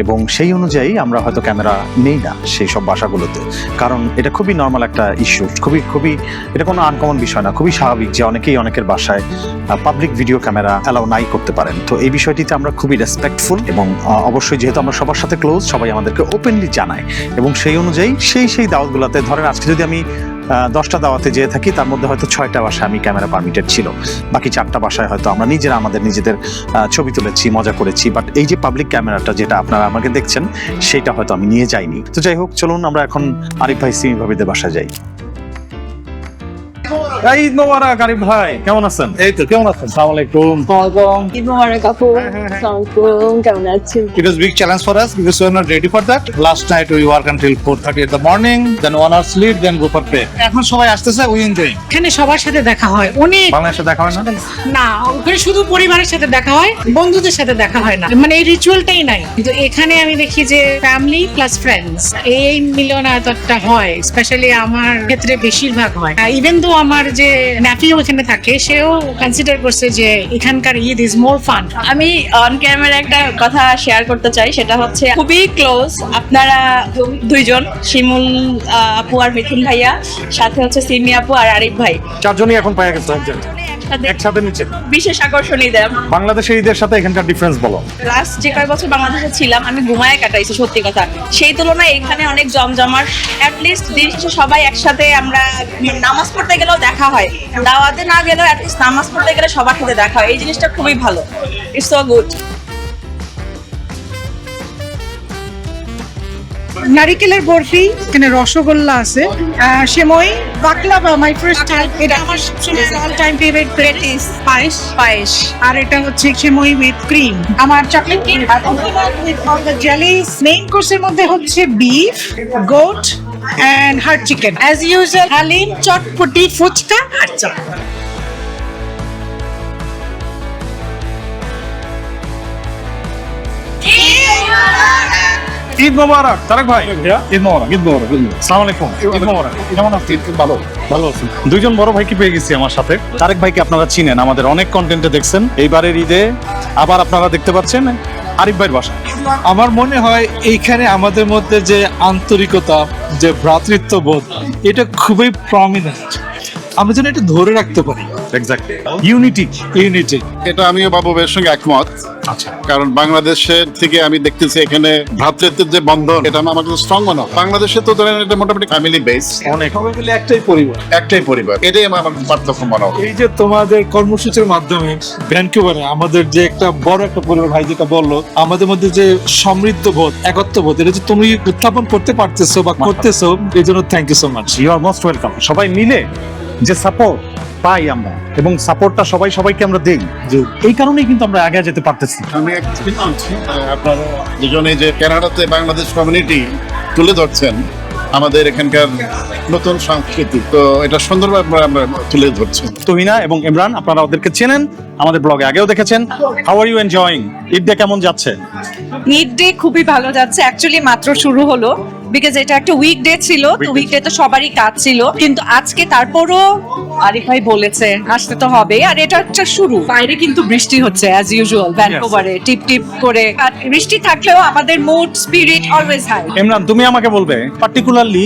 এবং সেই অনুযায়ী আমরা হয়তো ক্যামেরা নেই না সেই সব বাসাগুলোতে। কারণ এটা খুবই নর্মাল একটা ইস্যু, খুবই এটা কোনো আনকমন বিষয় না, খুবই স্বাভাবিক যে অনেকেই অনেকের বাসায় পাবলিক ভিডিও ক্যামেরা অ্যালাউ নাই করতে পারেন। তো এই বিষয়টিতে আমরা খুবই রেসপেক্টফুল এবং অবশ্যই যেহেতু আমরা সবার সাথে ক্লোজ, সবাই আমাদেরকে ওপেনলি জানায় এবং সেই অনুযায়ী সেই দাওয়াতগুলোতে, ধরেন আজকে যদি আমি 10টা দাওয়াতে যেয়ে থাকি, তার মধ্যে হয়তো 6টা বাসায় আমি ক্যামেরা পারমিটেড ছিল, বাকি 4টা বাসায় হয়তো আমরা নিজেদের ছবি তুলেছি, মজা করেছি। বাট এই যে পাবলিক ক্যামেরাটা যেটা আপনারা আমাকে দেখছেন, সেটা হয়তো আমি নিয়ে যাইনি। তো যাই হোক, চলুন আমরা এখন আরিফ ভাই, সিমি ভাবিদের বাসায় যাই। ঈদ মোবারক আরিফ ভাই, কেমন আছেন? এই তো, কেমন আছেন? আসসালামু আলাইকুম। ঈদ মুবারক আপু। আসসালামু আলাইকুম, কেমন আছেন? It was a big challenge for us because we were not ready for that. Last night we work until 4:30 in the morning, then 1 hour sleep, then go for play. এখন সবাই আসতেছে, we enjoy. এখানে সবার সাথে দেখা হয়, অনেক বাংলাদেশে দেখা হয় না? না, ওখানে শুধু পরিবারের সাথে দেখা হয়, বন্ধুদের সাথে দেখা হয় না, মানে এই রিচুয়ালটাই নাই। কিন্তু এখানে আমি দেখি যে ফ্যামিলি প্লাস ফ্রেন্ডস, এই মিলনায়তনটা হয়, স্পেশালি আমার ক্ষেত্রে বেশিরভাগ হয়। ইভেন দো আমার যে ন্যাফিও এখানে থাকে, সেও কনসিডার করছে যে এখানকার ঈদ ইজ মোর ফান। আমি অন ক্যামেরা একটা কথা শেয়ার করতে চাই, সেটা হচ্ছে খুবই ক্লোজ আপনারা দুইজন, শিমুল আপু আর মিথুন ভাইয়া, সাথে হচ্ছে সিমি আপু আর আরিফ ভাই, চারজনই এখন পাওয়া গেছে একসাথে নিচে। বিশেষ আকর্ষণ ঈদের। বাংলাদেশের ঈদের সাথে এখানকার ডিফারেন্স বলো। লাস্ট যে কয়েক বছর বাংলাদেশে ছিলাম, আমি ঘুমায় কাটাইছি সত্যি কথা। সেই তুলনায় এখানে অনেক জমজমাট, অ্যাটলিস্ট দিন শেষে সবাই একসাথে, আমরা নামাজ পড়তে গেলেও দেখা হয়, দাওয়াতে না গেলেও অ্যাটলিস্ট নামাজ পড়তে গেলে সবার সাথে দেখা হয়। এই জিনিসটা খুবই ভালো, ইটস সো গুড। নারিকেলের বরফি, এখানে রসগোল্লা আছে, সেমই, বাকলাভা, মাই ফার্স্ট টাইম, এটা আমার সবসময় অল টাইম ফেভারিট প্রেটিস পায়েস, আর এটা হচ্ছে সেমই উইথ ক্রিম। আমার chocolate cake with all the jellies. Main কোর্সের মধ্যে হচ্ছে beef, goat and hard chicken, as usual হালিম, চটপটি, ফুচকা আর চা। ঈদ মোবারক তারেক ভাই। ঈদ মোবারক, ঈদ মোবারক। আসসালামু আলাইকুম। ঈদ মোবারক। কেমন আছেন? ভালো আছেন। দুইজন বড় ভাইকে পেয়ে গেছি আমার সাথে। তারেক ভাইকে আপনারা চিনেন, আমাদের অনেক কন্টেন্টে দেখছেন। এইবারের ঈদে আবার আপনারা দেখতে পাচ্ছেন আরিফ ভাইয়ের বাসা। আমার মনে হয় এইখানে আমাদের মধ্যে যে আন্তরিকতা, যে ভ্রাতৃত্ববোধ, এটা খুবই প্রমিনেন্ট। আমরা যেন এটা ধরে রাখতে পারি। Exactly unity. এটা আমিও বাবুবের সঙ্গে একমত। আচ্ছা, কারণ বাংলাদেশের থেকে আমি দেখতেছি এখানে ভ্রাতৃত্বের যে বন্ধন, এটা আমার কাছে স্ট্রং মনে হয়। বাংলাদেশে তো ধরেন এটা মোটামুটি ফ্যামিলি বেস, অনেক সবাই মিলে একটাই পরিবার, এটাই আমার পার্থক্য মনে হয়। এই যে তোমাদের কর্মসূচির মাধ্যমে ভ্যানকুভারে আমাদের যে একটা বড় একটা পরিবার, ভাই যেটা বললো, আমাদের মধ্যে যে সমৃদ্ধ বোধ, একত্ব বোধ, এটা যে তুমি উত্থাপন করতে পারতেছো বা করতেছো, এই জন্য thank you so much. You are most welcome. সবাই মিলে যে সাপোর্ট পাই আমরা, এবং সাপোর্টটা সবাইকে আমরা দেই, এই কারণেই কিন্তু আমরা আগে যেতে পারতেছি। আমি একদিন বলছি, আপনারা দুজনে যে কানাডাতে বাংলাদেশ কমিউনিটি তুলে ধরছেন আমাদের এখানকার নতুন সংস্কৃতি, তো এটা সুন্দরভাবে আমরা তুলে ধরছি। তুহিনা এবং ইমরান, আপনারা ওদেরকে চেনেন, আমাদের ব্লগে আগেও দেখেছেন। How are you enjoying? Eid day কেমন যাচ্ছে? ঈদ ডে খুবই ভালো যাচ্ছে, অ্যাকচুয়ালি মাত্র শুরু হলো, বিকজ এটা একটা উইকডে ছিল, তো উইকডে তো সবারই কাজ ছিল, কিন্তু আজকে তারপরও আরিফ ভাই বলেছে আসতে তো হবে, আর এটা একটা শুরু। বাইরে কিন্তু বৃষ্টি হচ্ছে অ্যাজ ইউজুয়াল ভ্যানকুভারে, টিপ টিপ করে, আর বৃষ্টি থাকলেও আমাদের mood spirit always high. Imran, তুমি আমাকে বলবে পার্টিকুলারলি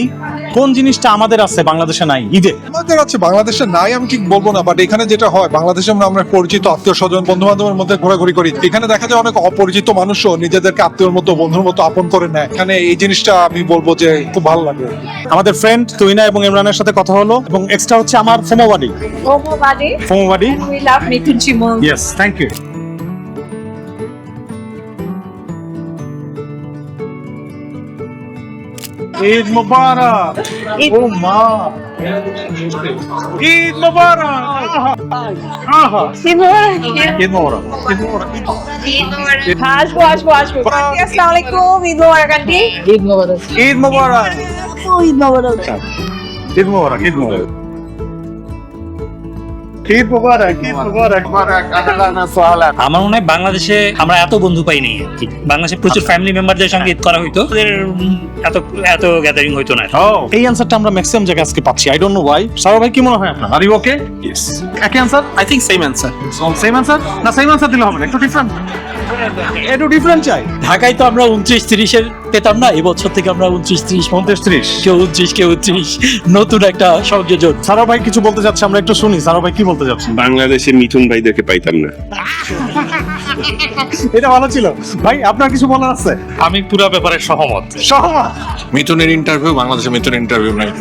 কোন জিনিসটা আমাদের আছে বাংলাদেশে নাই ঈদে? আমাদের আছে, বাংলাদেশে নাই আমি ঠিক বলবো না, বাট এখানে যেটা হয়, বাংলাদেশে আমরা পরিচিত আত্মীয় স্বজন বন্ধু বান্ধবের মধ্যে ঘোরাঘুরি করি, এখানে দেখা যায় অনেক অপরিচিত মানুষও নিজেদেরকে আত্মীয়র মতো বন্ধুর মতো আপন করে নেয়। এখানে এই জিনিসটা আমি বলবো যে খুব ভালো লাগে। আমাদের ফ্রেন্ড তুহিনা এবং ইমরানের সাথে কথা হলো, এবং এক্সট্রা হচ্ছে আমার ফোমোবাডি। We love Mithun Shimul. Yes, thank you. Eid মুবারক। ও মা, ঈদ মুবারক। আহা, ঈদ মুবারক। আসবো। আসসালামু আলাইকুম, ঈদ মোবারক আন্টি। ঈদ মুবারক। ঈদ মোবারক। ঈদ মুবারক। ঈদ মুবারক। ঈদ মুবারক। আমার মনে হয় বাংলাদেশে আমরা এত বন্ধু পাই নাই আর কি। বাংলাদেশে প্রচুর ফ্যামিলি মেম্বারদের সঙ্গে ঈদ করা হইতো, ওদের এত এত গ্যাদারিং হইতো না। এই অ্যানসারটা আমরা ম্যাক্সিমাম জায়গায় আজকে পাচ্ছি। I don't know why. Sara ভাই, কি মনে হয় আপনার? Are you okay? ইয়েস। একই answer? I think same answer. Same answer না? সেম অ্যানসার দিলে হবে না, একটু ডিফারেন্ট। একটু ডিফারেন্ট চাই। ঢাকায় তো আমরা 29-30 পেতাম না, এবছর থেকে আমরা 29-30, 29-30, কেউ 29, নতুন একটা সংযোজন। সারা ভাই কিছু বলতে যাচ্ছে, আমরা একটু শুনি। সারা ভাই কি বলতে যাচ্ছেন? বাংলাদেশে মিথুন ভাইদেরকে পাইতাম না। এটা ভালো ছিল ভাই। আপনার কিছু বলার আছে? আমি পুরো ব্যাপারে সহমত। মিঠুনের ইন্টারভিউ, বাংলাদেশে মিঠুনের ইন্টারভিউ নাই।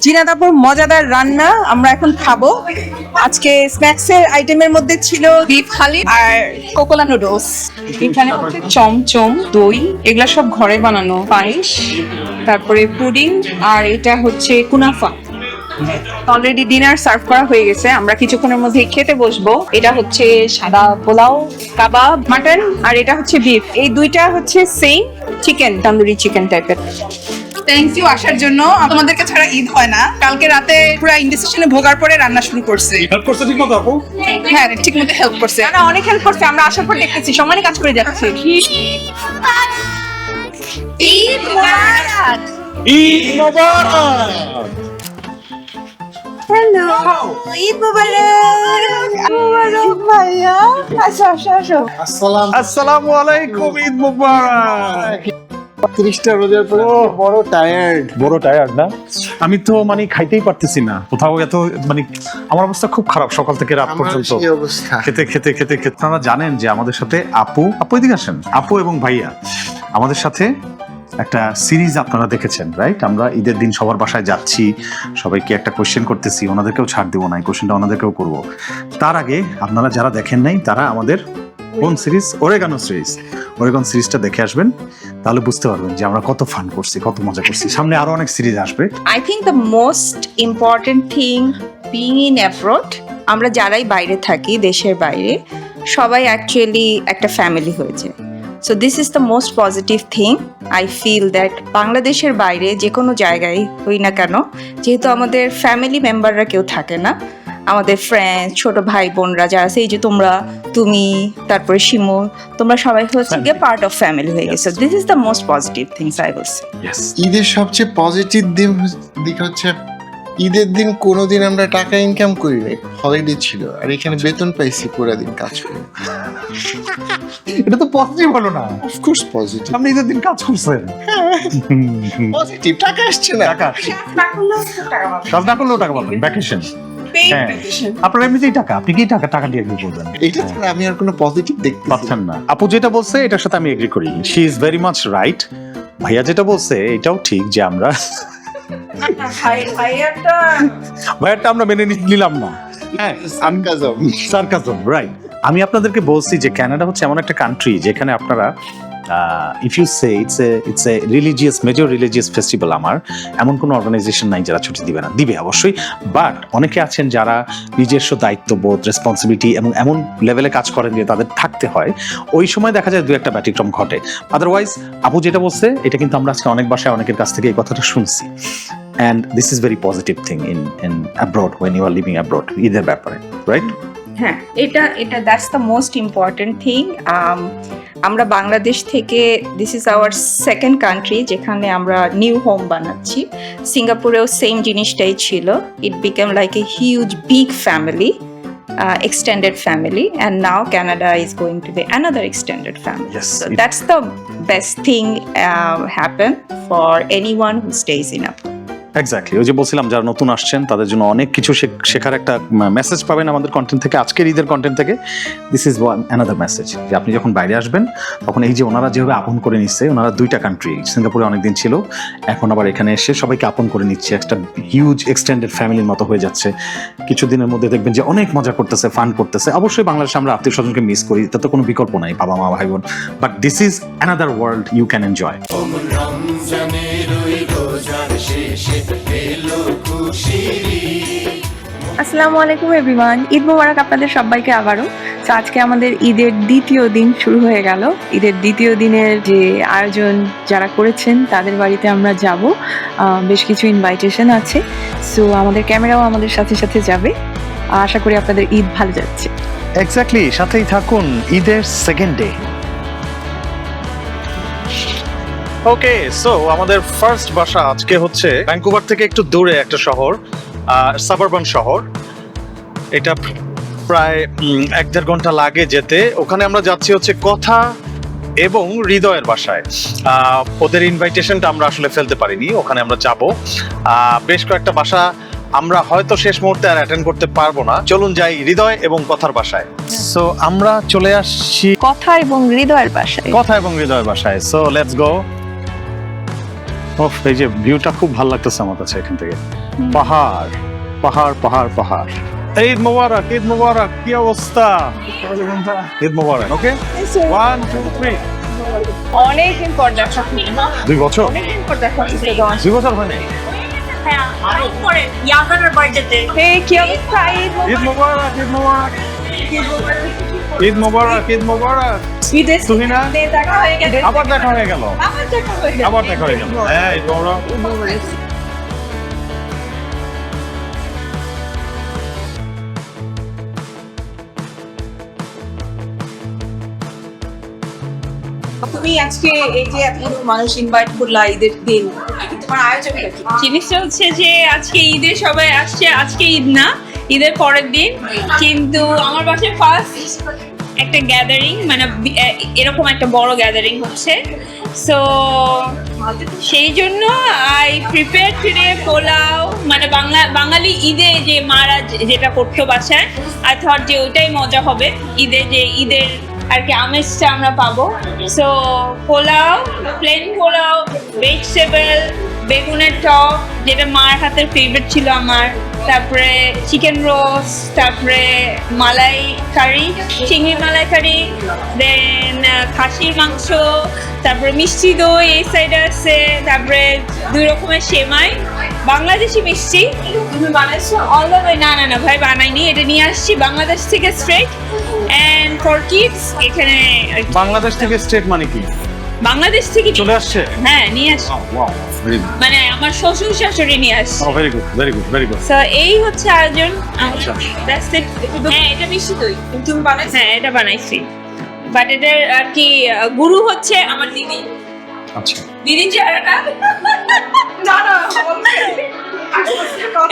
জিনাদাপুর মজাদার রান্না আমরা এখন খাবো। আজকে স্ন্যাক্স এর আইটেমের মধ্যে ছিল বিফ হালিম আর কোকোলা নুডলস। এখানে হচ্ছে চমচম, দই, এগুলা সব ঘরে বানানো, পায়েস, তারপরে পুডিং, আর এটা হচ্ছে কুনাফা। অলরেডি ডিনার সার্ভ করা হয়ে গেছে, আমরা কিছুক্ষণের মধ্যে খেতে বসবো। এটা হচ্ছে সাদা পোলাও, কাবাব, মাটন, আর এটা হচ্ছে বিফ। এই দুইটা হচ্ছে সেম চিকেন, তান্দুরি চিকেন টাইপের। থ্যাংক ইউ আসার জন্য। আমাদেরকে ছাড়া ঈদ হয় না। কালকে রাতে পুরো ইনডিসিশনে ভোগার পরে রান্না শুরু করছে। হেল্প করছে ঠিক মতো আপু? হ্যাঁ, ঠিক মতো হেল্প করছে। না, অনেক হেল্প করছে। আমরা আসার পর দেখতেছি সমানে কাজ করে যাচ্ছে। ঈদ মুবারক। ঈদ মুবারক। হ্যালো, ঈদ মুবারক। মুবারক ভাইয়া, আসো। আসসালামু আলাইকুম। ঈদ মুবারক। 30টা রোজার পরে বড় টায়ার্ড না? আমি তো মানে খাইতেই পারতেছি না কোথাও, এত মানে আমার অবস্থা খুব খারাপ সকাল থেকে রাত পর্যন্ত। খেতে আপনারা জানেন যে আমাদের সাথে আপু এদিকে আসেন, আপু এবং ভাইয়া আমাদের সাথে একটা সিরিজ আপনারা দেখেছেন, রাইট? আমরা ঈদের দিন সবার বাসায় যাচ্ছি, সবাইকে একটা কোশ্চেন করতেছি, ওনাদেরকেও ছাড় দেবো না, এই কোশ্চেনটা ওনাদেরকেও করবো। তার আগে আপনারা যারা দেখেন নাই তারা আমাদের কোন সিরিজ, ওরেগানো সিরিজটা দেখে আসবেন, তাহলে বুঝতে পারবেন যে আমরা কত ফান করছি, কত মজা করছি। সামনে আরো অনেক সিরিজ আসবে। I think the most important thing being in abroad, আমরা যারাই বাইরে থাকি, দেশের বাইরে, সবাই অ্যাকচুয়ালি একটা ফ্যামিলি হয়েছে। So this is the most positive thing. I feel that বাংলাদেশের বাইরে যে কোনো জায়গায় হই না কেন, যেহেতু আমাদের ফ্যামিলি মেম্বাররা কেউ থাকে না, আমাদের ফ্রেন্ড, ছোট ভাই বোনরা যারা আছে, এই যে তোমরা, তুমি, তারপরে শিমুল, তোমরা সবাই হচ্ছে গিয়ে পার্ট অফ ফ্যামিলি হয়ে গেছে। This is the most positive things I will say. ঈদের সবচেয়ে পজিটিভ দিক হচ্ছে ঈদের দিন কোনোদিন আমরা টাকা ইনকাম করি নাই, হলিডে ছিল, আর এখানে বেতন পাইছি পুরো দিন কাজ করে। এটা তো পজিটিভ হলো না? Of course positive. আপনি ঈদের দিন কাজ করছেন, পজিটিভ, টাকা আসছে না। কাজ না করলেও টাকা পাবেন, ভ্যাকেশন। পেইড হ্যাঁ। বিউটিশিয়ান। আপনার এমনিতেই টাকা, আপনি কি টাকা দিয়ে কি করবেন? এইটা ছাড়া আমি আর কোনো পজিটিভ দেখতে পাচ্ছেন না। আপু যেটা বলছে এটার সাথে আমি এগ্রি করি, she is very much right. ভাইয়া যেটা বলছে এটাও ঠিক যে আমরা ভাইয়াটা আমরা মেনে নিলাম না। হ্যাঁ, সার্কাজম, রাইট। আমি আপনাদেরকে বলছি যে কানাডা হচ্ছে এমন একটা কান্ট্রি যেখানে আপনারা if you say it's a religious, major religious festival, আমার এমন কোনো অর্গানাইজেশন নাই যারা ছুটি দিবে না, দিবে অবশ্যই। বাট অনেকে আছেন যারা নিজস্ব দায়িত্ববোধ, রেসপন্সিবিলিটি এবং এমন লেভেলে কাজ করেন যে তাদের থাকতে হয়, ওই সময় দেখা যায় দু একটা ব্যতিক্রম ঘটে। আদারওয়াইজ আপু যেটা বলছে এটা কিন্তু আমরা আজকে অনেক বাসায় অনেকের কাছ থেকে এই কথাটা শুনছি। And this is very positive thing in abroad when you are living abroad, ঈদের ব্যাপারে, right? হ্যাঁ, এটা that's the most important thing. আমরা বাংলাদেশ থেকে, this is our second country যেখানে আমরা নিউ হোম বানাচ্ছি। সিঙ্গাপুরেও সেম জিনিসটাই ছিল। ইট became like a huge big family, extended family, and now Canada is going to be another extended family. Yes, So that's the best thing happen for anyone who stays in abroad. Exactly, ওই যে বলছিলাম যারা নতুন আসছেন তাদের জন্য অনেক কিছু শেখার একটা মেসেজ পাবেন আমাদের কন্টেন্ট থেকে, আজকের ঈদের কন্টেন্ট থেকে। This is one another message যে আপনি যখন বাইরে আসবেন তখন এই যে ওনারা যেভাবে আপন করে নিচ্ছে, ওনারা দুইটা কান্ট্রি, সিঙ্গাপুরে অনেকদিন ছিল, এখন আবার এখানে এসে সবাইকে আপন করে নিচ্ছে, একটা হিউজ এক্সটেন্ডেড ফ্যামিলির মতো হয়ে যাচ্ছে। কিছুদিনের মধ্যে দেখবেন যে অনেক মজা করতেছে, ফান করতেছে। অবশ্যই বাংলাদেশে আমরা আত্মীয় স্বজনকে মিস করি, তাতে কোনো বিকল্প নাই, বাবা মা ভাই বোন, but this is another world you can enjoy. আসসালামু আলাইকুম এভরিওয়ান, ঈদ মোবারক আপনাদের সবাইকে আবারও। তো আজকে আমাদের ঈদের দ্বিতীয় দিন শুরু হয়ে গেল। ঈদের দ্বিতীয় দিনের যে আয়োজন যারা করেছেন তাদের বাড়িতে আমরা যাব, বেশ কিছু ইনভাইটেশন আছে। সো আমাদের ক্যামেরাও আমাদের সাথে সাথে যাবে। আশা করি আপনাদের ঈদ ভালো যাচ্ছে। এক্স্যাক্টলি, সাথেই থাকুন ঈদের সেকেন্ড ডে। ওকে, সো আমাদের ফার্স্ট বাসা আজকে হচ্ছে ভ্যাঙ্কুভার থেকে একটু দূরে একটা শহর, সাবারবান শহর। এটা প্রায় 1-1.5 ঘন্টা লাগে যেতে। ওখানে আমরা যাচ্ছি হচ্ছে কথা এবং হৃদয়ের বাসায়। ওদের ইনভাইটেশনটা আমরা আসলে ফেলতে পারিনি, ওখানে আমরা যাব। বেশ কয়েকটা বাসা আমরা হয়তো শেষ মুহূর্তে আর অ্যাটেন্ড করতে পারবো না। চলুন যাই হৃদয় এবং কথার বাসায়। সো আমরা চলে আসছি কথা এবং হৃদয়ের বাসায়। কথা এবং হৃদয়ের বাসায়। So let's go. এই যে ভিউটা খুব ভালো লাগতেছে আমার কাছে এখান থেকে, পাহাড় পাহাড় পাহাড় পাহাড়। ঈদ মোবারক, ঈদ মোবারক, কি অবস্থা? ঈদ মোবারক। ওকে, 1 2 3। অনেকদিন পর দেখা, 2 বছর, অনেকদিন পর দেখা হচ্ছে। 2 বছর হয় নাই। কি অবস্থা? ঈদ মোবারক, ঈদ মোবারক, ঈদ মোবারক, ঈদ মোবারক। তুহিনা, দেখা হয়ে গেল, আবার দেখা হয়ে গেল, আবার দেখা হয়ে গেল। হ্যাঁ, ঈদ মোবারক। তুমি আজকে এই যে এত মানুষ ইনভাইট করলা ঈদের দিন, তোমার আয়োজনটা কি? জিনিসটা হচ্ছে যে আজকে ঈদে সবাই আসছে, আজকে ঈদ না, ঈদের পরের দিন। কিন্তু আমার বাসায় ফার্স্ট একটা গ্যাদারিং, মানে এরকম একটা বড় গ্যাদারিং হচ্ছে। সো সেই জন্য আই প্রিপেয়ার টুডে পোলাও, মানে বাঙালি ঈদে যে মারা যেটা করতো বাসায়, আই থট যে ওইটাই মজা হবে ঈদে, যে ঈদের আর কি আমেজটা আমরা পাবো। So pulao, plain pulao, vegetable, বেগুনের টক যেটা মার হাতের ফেভারিট ছিল আমার, তারপরে চিকেন রোস্ট, তারপরে মালাই কারি, চিংড়ি মালাই কারি, দেন খাসির মাংস, তারপরে মিষ্টি দই এই সাইডে আছে, তারপরে 2 রকমের সেমাই, বাংলাদেশি মিষ্টি। তুমি বানাইছো? না ভাই বানাইনি, এটা নিয়ে আসছি বাংলাদেশ থেকে স্ট্রেট। এন্ড ফর কিডস এখানে বাংলাদেশ থেকে স্টেট মানে কি? বাংলাদেশ থেকে চলে আসছে? হ্যাঁ, নিয়ে আসছি। Wow, very good. মানে আমার শ্বশুর শাশুড়ি নিয়ে আসছে। ও very good, very good, very good. So এই হচ্ছে আয়োজন। That's it. হ্যাঁ, এটা মিষ্টি দই তুমি বানাইছো? হ্যাঁ, এটা বানাইছি। বাট এটার আর কি গুরু হচ্ছে আমার দিদি। আচ্ছা, দিদির চেহারাটা না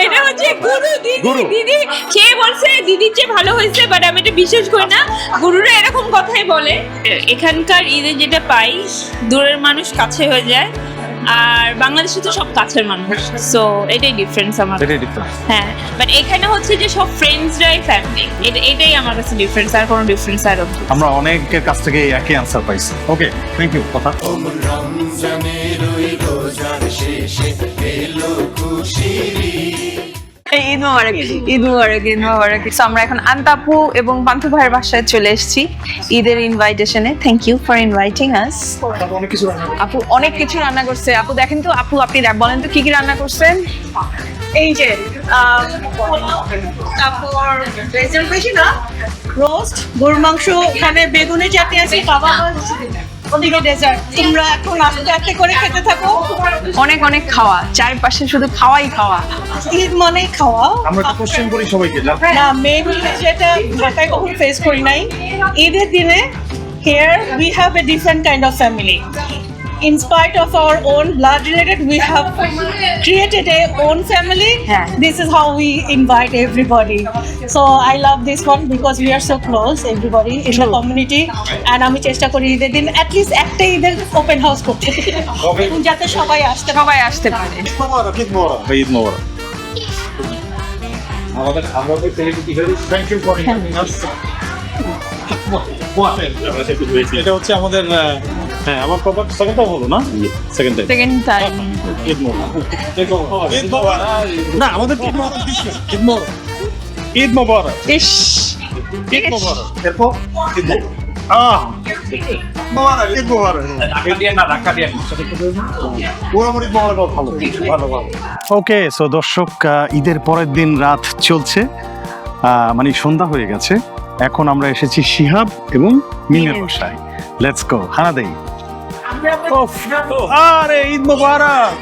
এটা হচ্ছে গুরু। দিদি খেয়ে বলছে দিদির চেয়ে ভালো হয়েছে, বাট আমি এটা বিশ্বাস করি না। গুরুরা এরকম কথাই বলে। এখানকার ঈদে যেটা পাই, দূরের মানুষ কাছে হয়ে যায়। আর বাংলাদেশে তো সব কাছের মানুষ, সো এটাই ডিফারেন্স আমার। এটাই ডিফারেন্স। হ্যাঁ, বাট এখানে হচ্ছে যে সব ফ্রেন্ডসরাই ফ্যামিলি, এটাই আমার কাছে ডিফারেন্স, আর কোনো ডিফারেন্স আর আমরা অনেকের কাছ থেকে একই আনসার পাইছি। ওকে, থ্যাংক ইউ। কথা ঈদ মোবারক, ঈদ মোবারক, ঈদ মোবারক। So, আমরা এখন আন্তাপু এবং পান্থু ভাইয়ের বাসায় চলে এসেছি ঈদের ইনভাইটেশনে। Thank you for inviting us. আপু অনেক কিছু রান্না করছে। আপু দেখেন তো, আপু আপনি বলেন তো কি কি রান্না করছেন? এই যে তারপর ভেজের বেশি না, রোস্ট, গরুর মাংস, এখানে বেগুনের চাটনি আছে, কাবাব, ওদিকে ডেজার্ট। তোমরা এখন আস্তে আস্তে করে খেতে থাকো। অনেক অনেক খাওয়া, চারপাশে শুধু খাওয়াই খাওয়া। ঈদ মানে খাওয়া। আমরা একটা কোশ্চেন করি সবাইকে, না, মেইনলি যেটা ঢাকায় কখনো ফেস করি নাই, ঈদের দিনে here we have a different kind of family. In spite of our own blood related, we have created a own family. This is how we invite everybody. So I love this one because we are so close, everybody in the community. And আমি চেষ্টা করি ঈদের দিন at least একটা ঈদের open house করতে, যাতে সবাই আসতে পারে। ঈদ মোবারক। ঈদ মোবারক। থ্যাংক ইউ ফর এটা হচ্ছে আমাদের হ্যাঁ, আমার প্রপার সেকেন্ড টাইম হলো না? Second time. Second time. Eid মোবারক। ঈদ মোবারক। না, আমাদের ঈদ মোবারক। ঈদ মোবারক। ঈদ মোবারক। ইস, ঈদ মোবারক। এরপর ঈদ মোবারক। মোবারক, ঈদ মোবারক। রাখা দিয়ে না, রাখা দিয়ে না। পুরো ঈদ মোবারক। ভালো, ভালো, ভালো। ওকে, সো দর্শক, ঈদের পরের দিন রাত চলছে, মানে সন্ধ্যা হয়ে গেছে। এখন আমরা এসেছি শিহাব এবং মিমের বাসায়। Let's go. হানা দেই। আরে ঈদ মোবারক,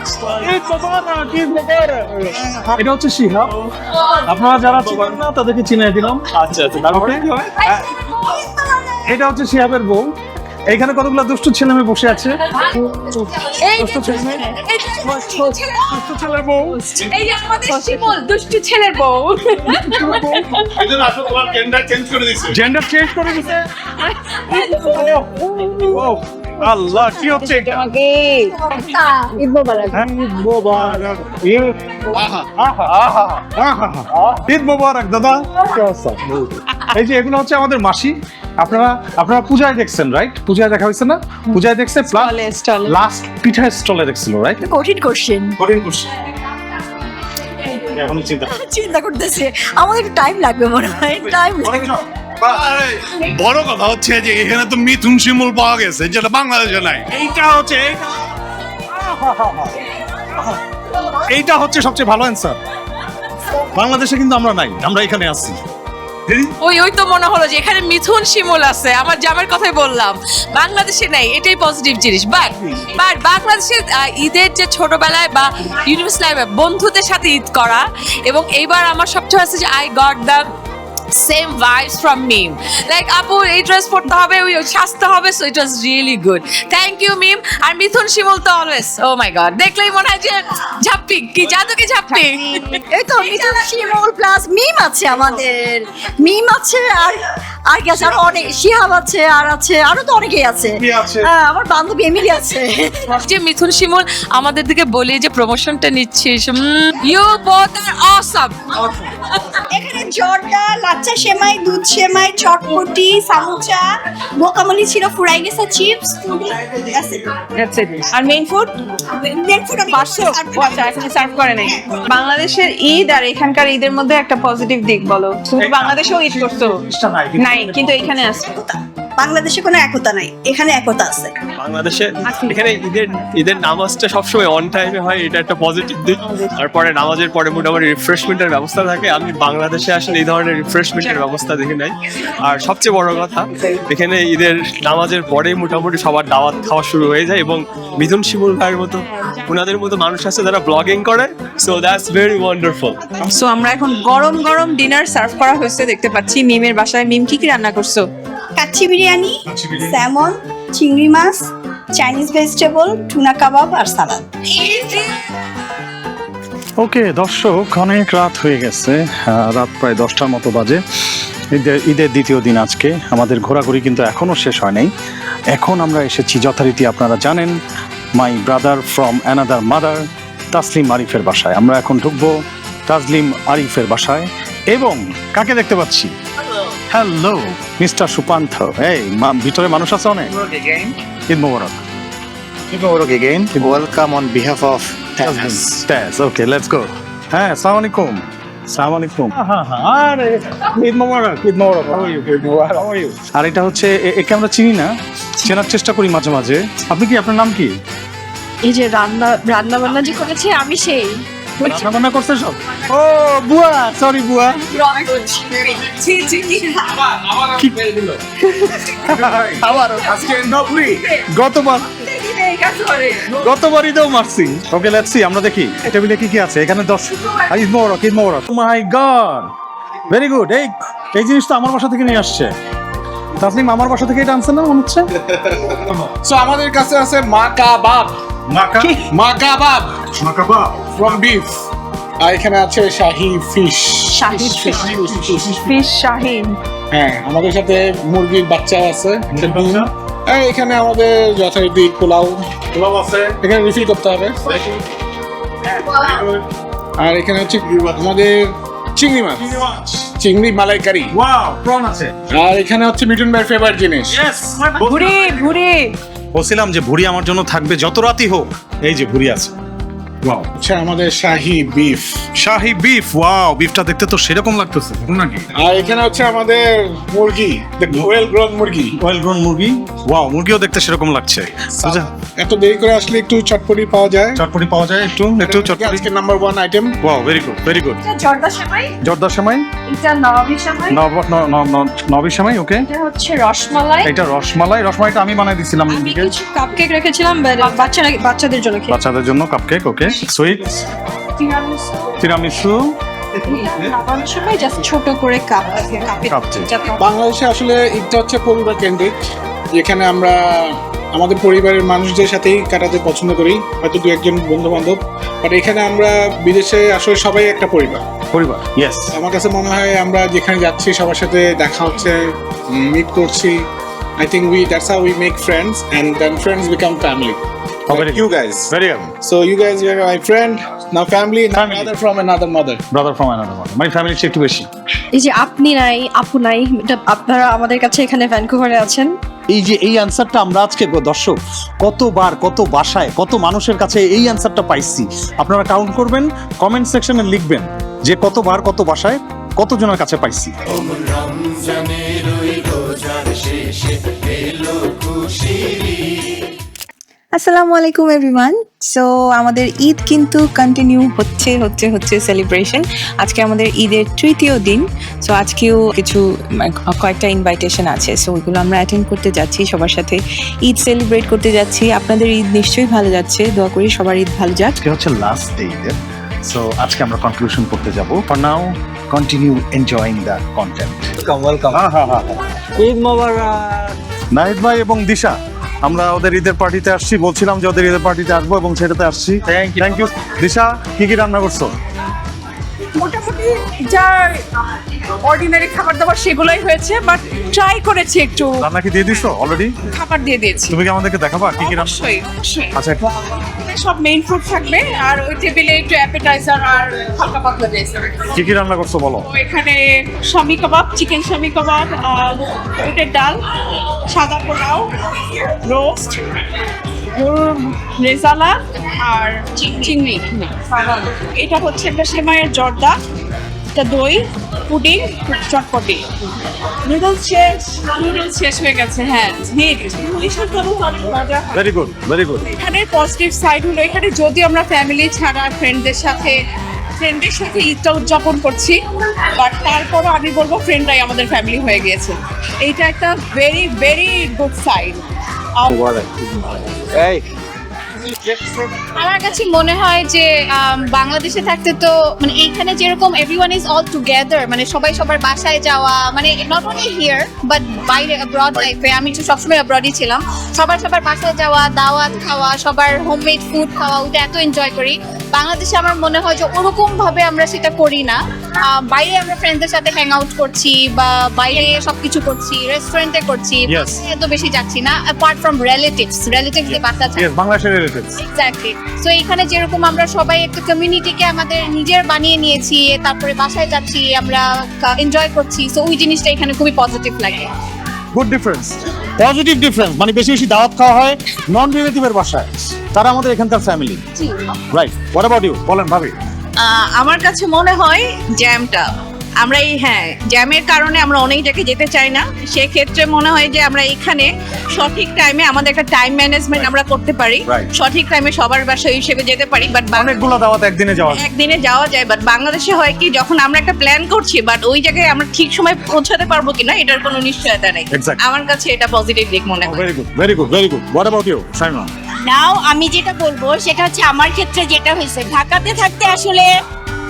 ঈদ মোবারক, ঈদ মোবারক। এটা হচ্ছে শিহাব। আপনারা যারা চিনেন না তাদেরকে চিনিয়ে দিলাম। আচ্ছা আচ্ছা, তারপরে এটা হচ্ছে শিহাবের বউ। এইখানে কতগুলো দুষ্টু ছেলে মেয়ে বসে আছে। দুষ্টু ছেলের বউ। এই যে আমাদের শিমুল, দুষ্টু ছেলের বউ। এজন্য আসলে তোমার জেন্ডার চেঞ্জ করে দিয়েছে। জেন্ডার চেঞ্জ করে দিয়েছে। ও আল্লাহ, কি হচ্ছে এটা? ঈদ মোবারক। ঈদ মোবারক। ঈদ মোবারক দাদা, কি অবস্থা? এই যে এগুলো হচ্ছে আমাদের মাসি। আপনারা পূজায় দেখছেন, রাইট? পূজায় দেখা হয়েছে না? পূজায় দেখছে, লাস্ট পিঠা স্টলে দেখছিল, রাইট? কঠিন কোশ্চেন, কঠিন কোশ্চেন। এখন চিন্তা করতেছে, আমাদের একটু টাইম লাগবে মনে হয়। টাইম বড় কথা হচ্ছে যে এখানে তো মিথুন শিমুল পাওয়া গেছে, যেটা বাংলাদেশে নাই। এইটা হচ্ছে সবচেয়ে ভালো অ্যান্সার। বাংলাদেশে কিন্তু আমরা নাই, আমরা এখানে আছি। ওই তো মনে হলো যে এখানে মিথুন শিমুল আছে, আমার জামার কথাই বললাম। বাংলাদেশে নাই, এটাই পজিটিভ জিনিস। বাট বাংলাদেশে ঈদের যে ছোটবেলায় বা ইউনিভার্সিটি লাইফে বন্ধুদের সাথে ঈদ করা, এবং এইবার আমার সবচেয়ে আছে যে I got the same vibes from Meme. Like আপু এই ড্রেস পরতে হবে, ওই সাজতে হবে, so it was really good. Thank you Meme. আর মিথুন শিমুল তো অলওয়েজ, oh my god, দেখলেই মনে হয় যে ঝাপ্পি, কি জাদু কি ঝাপ্পি। এই তো মিথুন শিমুল প্লাস মিম আছে, আমাদের মিম আছে, আর কি আছে, আরো অনেক, শিহাব আছে, আর আছে আরো তো অনেকেই আছে। আমার বান্ধবী এমিলি আছে। যে মিথুন শিমুল আমাদের দিকে বলি যে প্রমোশনটা নিচ্ছিস, ইউ বোথ আর অসাম। এখানে জর্দা, লাচ্চা সেমাই, দুধ সেমাই, চটপটি, সামোসা, বোকামলি ছিল, ফুরাই গেছে চিপস, আর মেইন ফুড সার্ভ করে নাই। বাংলাদেশের ঈদ আর এখানকার ঈদের মধ্যে একটা পজিটিভ দিক বলো। তুমি বাংলাদেশেও ঈদ করছো নাই, কিন্তু এখানে আছে। বাংলাদেশে কোনো একতা নাই, এখানে একতা আছে। বাংলাদেশে এখানে ঈদের নামাজটা সবসময় অন টাইমে হয়, এটা একটা পজিটিভ দিক। তারপরে নামাজের পরে মোটামুটি রিফ্রেশমেন্টের ব্যবস্থা থাকে। আমি বাংলাদেশে আসলে এই ধরনের রিফ্রেশমেন্টের ব্যবস্থা দেখি নাই। আর সবচেয়ে বড় কথা, এখানে ঈদের নামাজের পরেই মোটামুটি সবার দাওয়াত খাওয়া শুরু হয়ে যায়, এবং মিথুন শিমুল ভাইয়ের মতো ওনাদের মতো মানুষ আছে যারা ব্লগিং করে। So that's very wonderful. So আমরা এখন গরম গরম ডিনার সার্ভ করা হয়েছে দেখতে পাচ্ছি মিমের বাসায়। মিম কি কি রান্না করছো? কাচ্চি বিরিয়ানি, স্যামন, চিংড়ি মাছ, চাইনিজ ভেজিটেবল, টুনা কাবাব আর সালাদ। ওকে দর্শক, অনেক রাত হয়ে গেছে, রাত প্রায় 10টার মতো বাজে। ঈদের দ্বিতীয় দিন আজকে। আমাদের ঘোরাঘুরি কিন্তু এখনও শেষ হয় নাই। এখন আমরা এসেছি যথারীতি, আপনারা জানেন, my brother from another mother, Taslim আরিফের বাসায়। আমরা এখন ঢুকবো তাসলিম আরিফের বাসায় এবং কাকে দেখতে পাচ্ছি? Hello mister Supantho. এই ভিতরে মানুষ আছে অনেক। ঈদ মোবারক। ঈদ মোবারক again. Welcome on behalf of Taz. Okay, let's go. হ্যাঁ, আসসালামু আলাইকুম। আসসালামু আলাইকুম। আরে ঈদ মোবারক, ঈদ মোবারক। How are you? Eid Mobarak. How are you? আর এটা হচ্ছে একে আমরা চিনি না, চেনার চেষ্টা করি মাঝে মাঝে। আপনি কি, আপনার নাম কি? এই যে রান্না বান্না যে করেছে আমি সেই রান্না বান্না করছে সব? ও বুয়া, সরি বুয়া। গতবার ঈদেও মারছি। ওকে লেটস সি, আমরা দেখি টেবিলে কি কি আছে। এখানে 10 ঈদ মোবারক, ঈদ মোবারক। মাই গড, ভেরি গুড। এই জিনিসটা আমার বাসা থেকে নিয়ে আসছে। তাসলিম আমার বাসা থেকে এটা আনছে না মনে হচ্ছে? সো আমাদের কাছে আছে মা কাবাব ফ্রম বিফ, আর এখানে আছে শাহি ফিশ। ফিশ শাহিন। হ্যাঁ, আমাদের সাথে মুরগির বাচ্চাও আছে। এখানে আমাদের যথারীতি পোলাও আছে, এখানে রিফিল করতে হবে। আর এখানে হচ্ছে আমাদের চিংড়ি মাছ, চিংড়ি মালাইকারি। ওয়াও, প্রন আছে। আর এখানে হচ্ছে মিঠুন ভাইয়ের ফেভারিট জিনিস ভুড়ি। বলছিলাম যে ভুড়ি আমার জন্য থাকবে যত রাতই হোক। এই যে ভুড়ি আছে। ওয়াও, হচ্ছে আমাদের শাহি বিফ। শাহি বিফ। ওয়াও, বিফটা দেখতে তো সেরকম লাগতেছে নাকি? আর এখানে হচ্ছে আমাদের মুরগি, ওয়েল গ্রোন মুরগি। ওয়েল গ্রোন মুরগি। ওয়াও, মুরগিও দেখতে সেরকম লাগছে। বুঝা, এত দেরি করে আসলে একটু চটপটি পাওয়া যায়। চটপটি পাওয়া যায়, একটু চটপটি। আজকে number 1 item. Wow, very good, very good. জর্দা সেমাই। জর্দা সেমাই। এটা নবী সেমাই। নবী সেমাই। ওকে, এটা হচ্ছে রসমালাই। এটা রসমালাই। রসমালাইটা আমি বানাই দিছিলাম। আমি কিছু কাপকেক রেখেছিলাম বাচ্চাদের জন্য। বাচ্চাদের জন্য কাপকেক। ওকে, সুইট, তিরামিসু। সময় জাস্ট ছোট করে কাপ বাংলাদেশে আসলে ঈদটা হচ্ছে পরিবার কেন্দ্রিক, যেখানে আমরা আমাদের পরিবারের মানুষদের সাথেই কাটাতে পছন্দ করি, হয়তো দু একজন বন্ধু বান্ধব। বাট এখানে আমরা বিদেশে আসলে সবাই একটা পরিবার। ইয়েস, আমার কাছে মনে হয় আমরা যেখানে যাচ্ছি সবার সাথে দেখা হচ্ছে, মিট করছি। I think that's how we make friends, and then friends become family. Like you guys. Very good. So you guys were my friend, now family, now brother from another mother. Brother from another mother. My family একটু বেশি। এই যে আপনি নাই, আপু নাই, এটা আপনারা আমাদের কাছে এখানে ভ্যানকুভারে আছেন। এই যে এই অ্যানসারটা আমরা আজকে দর্শক কতবার, কত বাসায়, কত মানুষের কাছে এই অ্যানসারটা পাইছি, আপনারা কাউন্ট করবেন, কমেন্ট সেকশনে লিখবেন যে কতবার, কত বাসায়, কতজনের কাছে পাইছি। আসসালামু আলাইকুম এভরিওয়ান। সো আমাদের ঈদ কিন্তু কন্টিনিউ হচ্ছে সেলিব্রেশন। আজকে আমাদের ঈদের 3য় দিন। সো আজকেও কিছু কয়েকটা ইনভাইটেশন আছে, সো ওইগুলো আমরা অ্যাটেন্ড করতে যাচ্ছি, সবার সাথে ঈদ সেলিব্রেট করতে যাচ্ছি। আপনাদের ঈদ নিশ্চয়ই ভালো যাচ্ছে, দোয়া করি সবার ঈদ ভালো যাক। আজকে হচ্ছে লাস্ট ডে ঈদের। সো আজকে আমরা কনক্লুশন করতে যাব। For now continue enjoying the content. Welcome. Eid মোবারক। নাহিদ ভাই এবং দিশা, আমরা ওদের ঈদের পার্টিতে আসছি, বলছিলাম যে ওদের ঈদের পার্টিতে আসবো এবং সেটাতে আসছি। Thank you. দিশা, কি রান্না করছো? মোটামুটি যা অর্ডিনারি খাবার দাবার সেগুলোই হয়েছে, বাট ট্রাই করেছি একটু। রান্না কি দিয়ে দিছো অলরেডি? খাবার দিয়ে দিয়েছি। তুমি কি আমাদেরকে দেখাবা কি রান্না? অবশ্যই। আচ্ছা, সব মেইন ফুড থাকবে, আর ওই টেবিলে একটু অ্যাপেটাইজার আর হালকা পাতলা ডেজার্ট। কি রান্না করছো বলো? এখানে শামি কাবাব, চিকেন শামি কাবাব, উটের ডাল, সাদা পোলাও, রোস্ট, রেজালা আর চিংড়ি। এটা হচ্ছে একটা সেমাইয়ের জর্দা, এটা দই, পুডিং, চটপটি। নুডলস শেষ হয়ে গেছে। হ্যাঁ, ভেরি গুড, ভেরি গুড। এখানে পজিটিভ সাইড হলো, এখানে যদি আমরা ফ্যামিলি ছাড়া ফ্রেন্ডদের সাথে ঈদটা উদযাপন করছি, বাট তারপরও আমি বলবো ফ্রেন্ডরাই আমাদের ফ্যামিলি হয়ে গিয়েছে। এইটা একটা ভেরি ভেরি গুড সাইড। আমার কাছে মনে হয় যে বাংলাদেশে থাকতে তো মানে এইখানে যেরকম এভরিওয়ান ইজ অল টুগেদার, মানে সবাই সবার বাসায় যাওয়া, মানে নট অনলি হিয়ার বাট বাইরে অ্যাব্রড লাইফে, আমি তো সবসময় অ্যাব্রডই ছিলাম, সবার বাসায় যাওয়া, দাওয়াত খাওয়া, সবার হোমমেড ফুড খাওয়া, ওটা এত এনজয় করি। বাংলাদেশে আমার মনে হয় যে ওরকম ভাবে আমরা সেটা করি না। বাইরে আমরা ফ্রেন্ডদের সাথে হ্যাং আউট করছি বা বাইরে সবকিছু করছি, রেস্টুরেন্টে করছি, এত বেশি যাচ্ছি না, অ্যাপার্ট ফ্রম রিলেটিভস যে বাসা থাকে। বাংলাদেশের ডিফারেন্স। এক্স্যাক্টলি। সো এখানে যেরকম আমরা সবাই একটা কমিউনিটিকে আমাদের নিজের বানিয়ে নিয়েছি, তারপরে বাসায় যাচ্ছি, আমরা এনজয় করছি, সো ওই জিনিসটা এখানে খুবই পজিটিভ লাগে। Good difference. পজিটিভ ডিফারেন্স, মানে বেশি বেশি দাওয়াত খাওয়া হয় নন রিলেটিভের বাসায়, তারা আমাদের এখানকার family. Right, what about you? বলেন ভাবি। আমার কাছে মনে হয় জ্যামটা, আমরা এই জ্যামের কারণে আমরা অনেক জায়গায় যেতে চাই না, সেক্ষেত্রে মনে হয় যে আমরা এখানে সঠিক টাইমে আমাদের একটা টাইম ম্যানেজমেন্ট আমরা করতে পারি, সঠিক টাইমে সবার বাসা হিসেবে যেতে পারি। বাট অনেকগুলো দাওয়াত একদিনে যাওয়া যায়, বাট বাংলাদেশে হয় কি, যখন আমরা একটা প্ল্যান করছি বাট ওই জায়গায় আমরা ঠিক সময় পৌঁছাতে পারবো কিনা এটার কোনো নিশ্চয়তা নেই। আমার কাছে এটা পজিটিভ দিক মনে হয়। Very good, very good, very good. What about you, Saima? Now আমি যেটা বলবো সেটা হচ্ছে আমার ক্ষেত্রে যেটা হয়েছে, ঢাকাতে থাকতে আসলে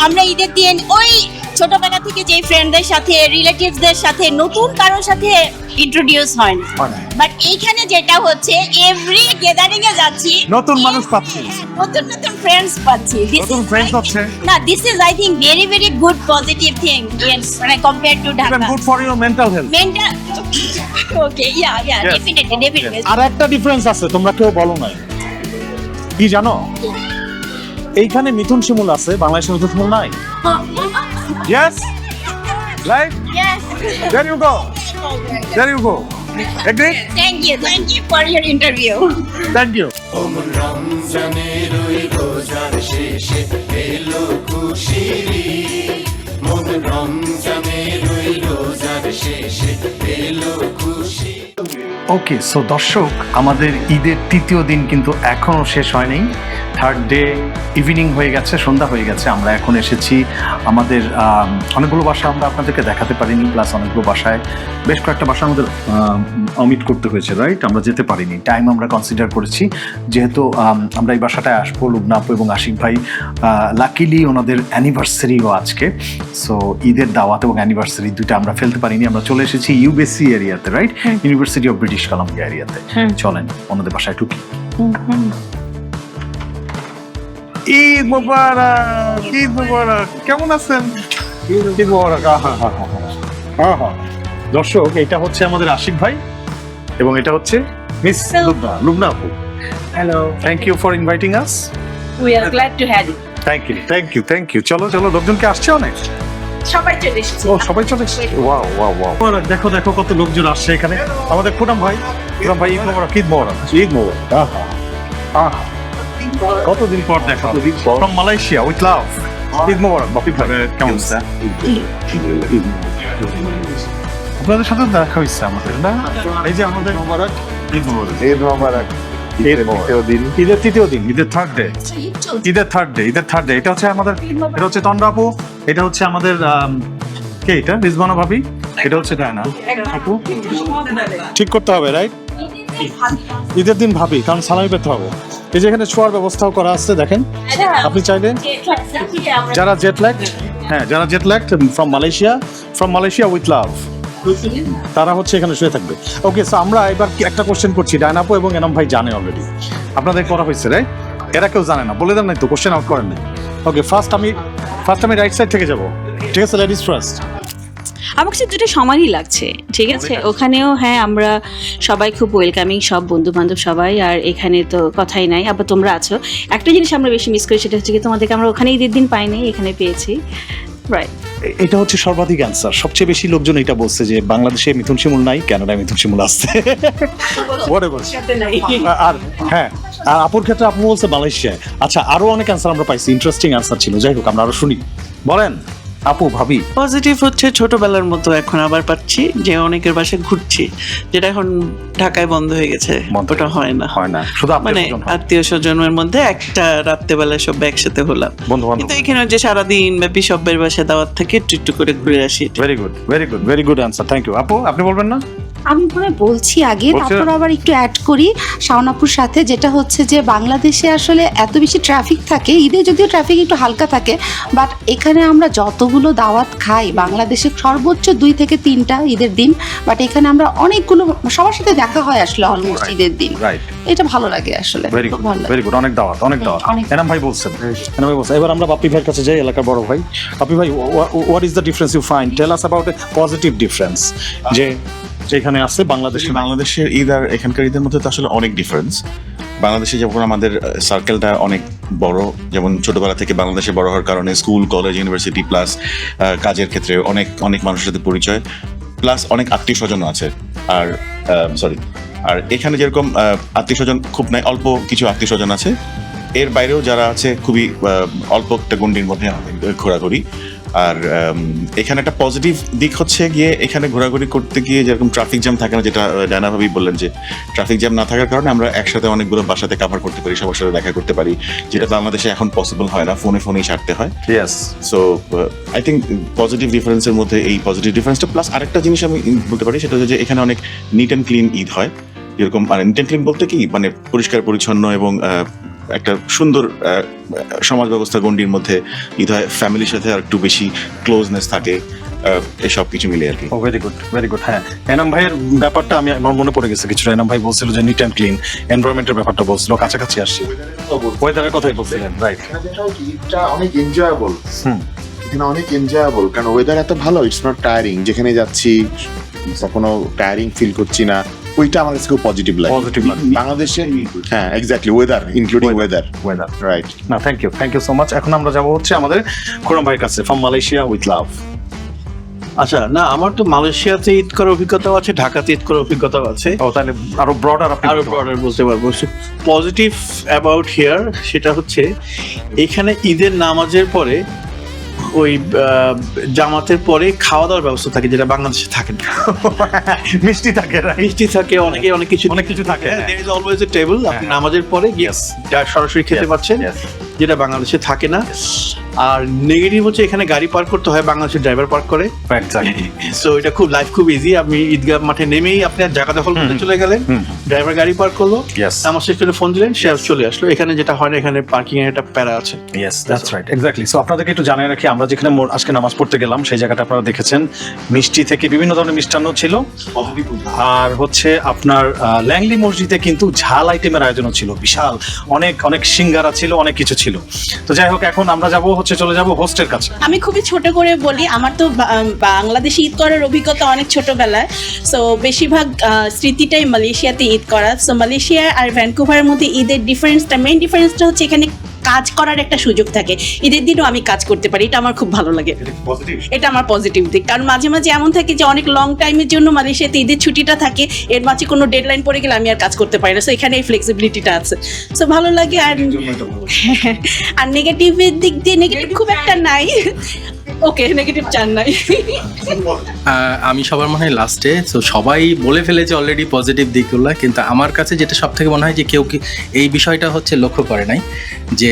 আমরা ঈদের দিন ওই ছোটবেলা থেকে যেই ফ্রেন্ডদের সাথে রিলেটিভসদের সাথে নতুন কারোর সাথে ইন্ট্রোডিউস হয় না, বাট এইখানে যেটা হচ্ছে এভরি গ্যাদারিং এ যাচ্ছি, নতুন মানুষ পাচ্ছি, নতুন নতুন ফ্রেন্ডস পাচ্ছি, নতুন ফ্রেন্ডস হচ্ছে না, this is I think very very good positive thing when compared to Dhaka. Even good for your mental health. Okay, yeah, definitely. আর একটা ডিফারেন্স আছে, তোমরা কেউ বলো নাই, কি জানো? এইখানে মিথুন শিমুল আছে, বাংলাদেশে মিথুন শিমুল নাই। Yes, right? Yes. There you go. There you go. Agreed? Thank you for your interview. Thank you. Okay, so দর্শক, আমাদের ঈদের তৃতীয় দিন কিন্তু এখনো শেষ হয়নি। থার্ড ডে ইভিনিং হয়ে গেছে, সন্ধ্যা হয়ে গেছে। আমরা এখন এসেছি আমাদের অনেকগুলো বাসা আমরা আপনাদেরকে দেখাতে পারিনি, প্লাস অনেকগুলো বাসায়, বেশ কয়েকটা বাসা আমাদের অমিট করতে হয়েছে, রাইট? আমরা যেতে পারিনি, টাইম আমরা কনসিডার করেছি, যেহেতু আমরা এই বাসাটায় আসবো, লুবনা আপু এবং আশিক ভাই, লাকিলি ওনাদের অ্যানিভার্সারিও আজকে। সো ঈদের দাওয়াত এবং অ্যানিভার্সারি দুইটা আমরা ফেলতে পারিনি। আমরা চলে এসেছি ইউবিসি এরিয়াতে, right? University of British Columbia এরিয়াতে। চলেন ওনাদের বাসায় ঢুকি। ঈদ মোবারক, ঈদ মোবারক। কেমন আছেন? ঈদ মোবারক। দর্শক, এটা হচ্ছে আমাদের আশিক ভাই এবং এটা হচ্ছে মিস লুবনা আপু। Hello, thank you for inviting us. We are glad to have you. Thank you. চলো চলো, লোকজনকে আসছে অনেক। সবাই চলে এসেছে। ও, সবাই চলে এসেছে। ওয়াও। দেখো দেখো কত লোকজন আসছে এখানে। আমাদের খুরম ভাই, ঈদ মোবারক, ঈদ মোবারক, ঈদ মোবারক। কতদিন পর দেখা, from Malaysia with love. Eid মোবারক। বাপি ভাই কেমন আছেন? আপনাদের সাথে দেখা হয়েছে আমাদের, না? এই যে আমাদের মোবারক, ঈদ মোবারক, ঈদ মোবারক। ঈদের তৃতীয় দিন, ঈদের থার্ড ডে। এটা হচ্ছে আমাদের, এটা হচ্ছে তন্দ্রা আপু, এটা হচ্ছে আমাদের কে, এটা রিজবানা ভাবি, এটা হচ্ছে ডায়না আপু। ঠিক করতে হবে, রাইট? ঈদের দিন ভাবি, কারণ সালামি পেতে হবে। এই যে এখানে শোয়ার ব্যবস্থাও করা আছে, দেখেন। আপনি চাইলে যারা jet lagged from Malaysia with লাভ, তারা হচ্ছে এখানে শুয়ে থাকবে। ওকে, সো আমরা এবার একটা কোশ্চেন করছি। ডায়না আপু এবং এনাম ভাই জানে অলরেডি, আপনাদের করা হয়েছে, রাইট? এরা কেউ জানে না, বলে দেন নাই তো, কোশ্চেন আউট করেন নাই। ওকে, ফার্স্ট আমি রাইট সাইড থেকে যাব, ঠিক আছে? Ladies first. আমার কাছে দুটো সমানই লাগছে, ঠিক আছে? ওখানেও আমরা সবাই খুব ওয়েলকামিং, সব বন্ধু বান্ধব সবাই, আর এখানে তো কথাই নাই। আবার তোমরা আছো, একটা জিনিস আমরা বেশি মিস করি, সেটা হচ্ছে কি তোমাদেরকে আমরা ওখানে ঈদের দিন পাইনি, এখানে পেয়েছি, রাইট? এটা হচ্ছে সর্বাধিক অ্যান্সার। সবচেয়ে বেশি লোকজন এটা বলছে যে বাংলাদেশে মিথুন শিমুল নাই, কানাডায় মিথুন শিমুল আসছে। আর আর আপুর ক্ষেত্রে আপু বলছে মালয়েশিয়ায়। আচ্ছা, আরো অনেক অ্যান্সার আমরা পাইছি, ইন্টারেস্টিং অ্যান্সার ছিল। যাই হোক, আমরা আরো শুনি। বলেন আপু, ভাবি। পজিটিভ হচ্ছে ছোটবেলার মতো এখন আবার পাচ্ছি, যে অনেকের বাসায় ঘুরছি, যেটা এখন ঢাকায় বন্ধ হয়ে গেছে, ওটা হয় না, শুধু মানে আত্মীয় স্বজনের মধ্যে একটা রাত্রেবেলা সব একসাথে হলাম। কিন্তু এখানে যে সারাদিন ব্যাপী সবের বাসায় দাওয়াত থেকে একটু করে ঘুরে আসি। Very good answer. Thank you. আপু, আপনি বলবেন না? আমি মনে বলছি আগে, তারপর আবার একটু অ্যাড করি শাওনাপুর সাথে, যেটা হচ্ছে যে বাংলাদেশে আসলে এত বেশি ট্রাফিক থাকে, ঈদে যদিও ট্রাফিক একটু হালকা থাকে, বাট এখানে আমরা যতগুলো দাওয়াত খাই, বাংলাদেশে সর্বোচ্চ 2 থেকে 3টা ঈদের দিন, বাট এখানে আমরা অনেকগুলো সবার সাথে দেখা হয় আসলে অলমোস্ট ঈদের দিন। এটা ভালো লাগে আসলে, ভেরি গুড। অনেক দাওয়াত। এনাম ভাই বলছেন। এবার আমরা বাপি ভাইয়ের কাছে যাই, এলাকার বড় ভাই। বাপি ভাই, what is the difference you find? Tell us about a positive difference যেখানে আছে বাংলাদেশের ঈদ আর এখানকার ঈদের মধ্যে তো আসলে অনেক ডিফারেন্স। বাংলাদেশে যখন আমাদের সার্কেলটা অনেক বড়, যেমন ছোটবেলা থেকে বাংলাদেশে বড় হওয়ার কারণে স্কুল, কলেজ, ইউনিভার্সিটি প্লাস কাজের ক্ষেত্রে অনেক অনেক মানুষের সাথে পরিচয়, প্লাস অনেক আত্মীয় স্বজনও আছে। আর এখানে যেরকম আত্মীয় স্বজন খুব নাই, অল্প কিছু আত্মীয় স্বজন আছে, এর বাইরেও যারা আছে খুবই অল্প একটা গণ্ডির মধ্যে ঘোরাঘুরি। আর এখানে একটা পজিটিভ দিক হচ্ছে গিয়ে এখানে ঘোরাঘুরি করতে গিয়ে যেরকম ট্রাফিক জ্যাম থাকে না, যেটা ডায়না ভাবি বললেন যে ট্রাফিক জ্যাম না থাকার কারণে আমরা একসাথে অনেকগুলো বাসাতে কভার করতে পারি, সবার সাথে দেখা করতে পারি, যেটা বাংলাদেশে এখন পসিবল হয় না, ফোনেই ছাড়তে হয়। সো আই থিঙ্ক পজিটিভ ডিফারেন্সের মধ্যে এই পজিটিভ ডিফারেন্সটা, প্লাস আরেকটা জিনিস আমি বলতে পারি, সেটা হচ্ছে যে এখানে অনেক নিট অ্যান্ড ক্লিন ঈদ হয়। যেরকম মানে নিট অ্যান্ড ক্লিন বলতে কি, মানে পরিষ্কার পরিচ্ছন্ন এবং একটা সুন্দর সমাজ ব্যবস্থা গণ্ডির মধ্যে ঈদ হয়, ফ্যামিলির সাথে আর একটু বেশি ক্লোজনেস থাকে, এসব কিছু মিলে আর কি। Very good, very good. হ্যাঁ, এনাম ভাইয়ের ব্যাপারটা আমার মনে পড়ে গেছে কিছুটা। এনাম ভাই বলছিল যে নিট অ্যান্ড ক্লিন, এনভায়রনমেন্টের ব্যাপারটা বলছিল, কাছাকাছি আসছি, ওয়েদারের কথাই বলছিলেন, রাইট? ঈদটা অনেক এনজয়েবল, এখানে অনেক এনজয়েবল, কারণ ওয়েদার এত ভালো, ইটস নট টায়ারিং। যেখানে যাচ্ছি কোনো টায়ারিং ফিল করছি না, ওইটা আমার কাছে খুব পজিটিভ লাগে। বাংলাদেশে হ্যাঁ exactly, weather including weather right. না, থ্যাংক ইউ সো মাচ। এখন আমরা যাবো হচ্ছে আমাদের খুরম ভাইয়ের কাছে, ফ্রম মালয়েশিয়া উইথ লাভ। আচ্ছা, না আমার তো মালয়েশিয়াতে ঈদ করার অভিজ্ঞতাও আছে, ঢাকাতে ঈদ করার অভিজ্ঞতাও আছে। ও, তাহলে আরো ব্রডার বলতে পারবো। পজিটিভ অ্যাবাউট হিয়ার সেটা হচ্ছে এখানে ঈদের নামাজের পরে ওই জামাতের পরে খাওয়া দাওয়ার ব্যবস্থা থাকে, যেটা বাংলাদেশে থাকে না। মিষ্টি থাকে, অনেক কিছু থাকে। There is always a table, আপনি নামাজের পরে সরাসরি খেতে পাচ্ছেন, যেটা বাংলাদেশে থাকে না। আর নেগেটিভ হচ্ছে এখানে গাড়ি পার্ক করতে হয়, বাংলাদেশের ড্রাইভার পার্ক করে। সো এটা খুব ইজি, আপনি ঈদগাহ মাঠে নেমেই আপনি জায়গা দখল করতে চলে গেলেন, ড্রাইভার গাড়ি পার্ক করলো, আমার শেষ করে ফোন দিলেন, সে চলে আসলো। এখানে যেটা হয় না, এখানে পার্কিং এর একটা প্যারা আছে। Yes, that's right, exactly. So আপনাদেরকে একটু জানিয়ে রাখি, আমরা যেখানে আজকে নামাজ পড়তে গেলাম সেই জায়গাটা আপনারা দেখেছেন, মিষ্টি থেকে বিভিন্ন ধরনের মিষ্টান্ন ছিল, আর হচ্ছে আপনার ল্যাংলি মসজিদে কিন্তু ঝাল আইটেমের আয়োজন ছিল, বিশাল অনেক সিঙ্গারা ছিল, অনেক কিছু ছিল। তো যাই হোক, এখন আমরা চলে যাব হোস্টের কাছে। আমি খুবই ছোট করে বলি, আমার তো বাংলাদেশে ঈদ করার অভিজ্ঞতা অনেক ছোটবেলায়। সো বেশিরভাগ স্মৃতিটাই মালয়েশিয়াতে ঈদ করা। সো মালয়েশিয়া আর ভ্যানকুভারের মধ্যে ঈদের মেইন ডিফারেন্সটা হচ্ছে এখানে কাজ করার একটা সুযোগ থাকে। ঈদের দিনও আমি কাজ করতে পারি, এটা আমার খুব ভালো লাগে, এটা আমার পজিটিভ দিক। কারণ মাঝে মাঝে এমন থাকে যে অনেক লং টাইমের জন্য মালয়েশিয়াতে ঈদের ছুটিটা থাকে, এর মাঝে কোনো ডেডলাইন পড়ে গেলে আমি আর কাজ করতে পারি না। সো এখানে এই ফ্লেক্সিবিলিটিটা আছে, সো ভালো লাগে। আর নেগেটিভের দিক দিয়ে নেগেটিভ খুব একটা নাই, ওকে, নেগেটিভ চান নাই। আমি সবার মনে হয় লাস্টে, তো সবাই বলে ফেলেছে অলরেডি পজিটিভ দিকগুলো, কিন্তু আমার কাছে যেটা সব থেকে মনে হয় যে কেউ কি এই বিষয়টা হচ্ছে লক্ষ্য করে নাই, যে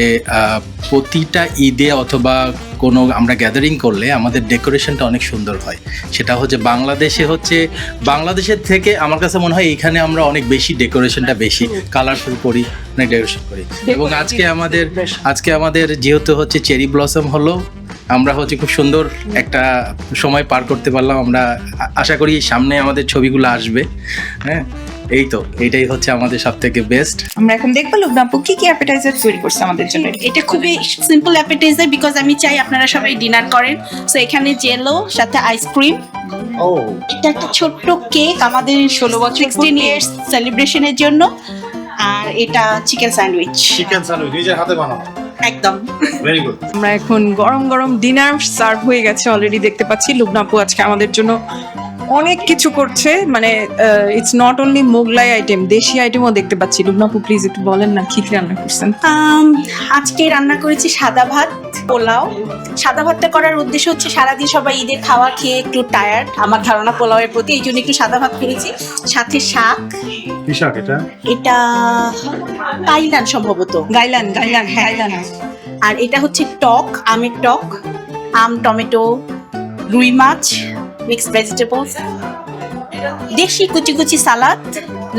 প্রতিটা ঈদে অথবা কোনো আমরা গ্যাদারিং করলে আমাদের ডেকোরেশনটা অনেক সুন্দর হয়। সেটা হচ্ছে বাংলাদেশের থেকে আমার কাছে মনে হয় এইখানে আমরা অনেক বেশি ডেকোরেশনটা বেশি কালারফুল করি, অনেক ডেকোরেশন করি। এবং আজকে আমাদের যেহেতু হচ্ছে চেরি ব্লসম হলো, আমরা হচ্ছে খুব সুন্দর একটা সময় পার করতে পারলাম। আমরা আশা করি সামনে আমাদের ছবিগুলো আসবে। হ্যাঁ, এইটাই হচ্ছে আমাদের সব থেকে বেস্ট। আমরা এখন দেখবো লুবনাপু কি অ্যাপেটাইজার তৈরি করছে আমাদের জন্য। এটা খুবই সিম্পল অ্যাপেটাইজার, বিকজ আমি চাই আপনারা সবাই ডিনার করেন। সো এখানে জেলো সাথে আইসক্রিম, এটা একটা ছোট্ট কেক আমাদের 16 বছর 16 ইয়ার্স সেলিব্রেশনের জন্য, আর এটা চিকেন স্যান্ডউইচ নিজের হাতে বানানো, একদম ভেরি গুড। আমরা এখন গরম ডিনার সার্ভ হয়ে গেছে অলরেডি, দেখতে পাচ্ছি লুবনাপু আজকে আমাদের জন্য অনেক কিছু করছে। মানে it's not only Mughlai item, দেশি আইটেমও দেখতে পাচ্ছি। লুবনাপু প্লিজ একটু বলেন না কি রান্না করছেন? আজকে রান্না করেছি সাদা ভাত, পোলাও। সাদা ভাতটা করার উদ্দেশ্য হচ্ছে সারাদিন সবাই ঈদের খাওয়া খেয়ে একটু টায়ার্ড, আমার ধারণা পোলাওয়ের প্রতি, এই জন্য একটু সাদা ভাত করেছি। সাথে শাক। কি শাক এটা? এটা গাইলান, সম্ভবত গাইলান, হ্যাঁ গাইলান। আর এটা হচ্ছে টক, আমের টক, আম, টমেটো, রুই মাছ, মিক্সড ভেজিটেবলস, দেশি কুচি সালাদ,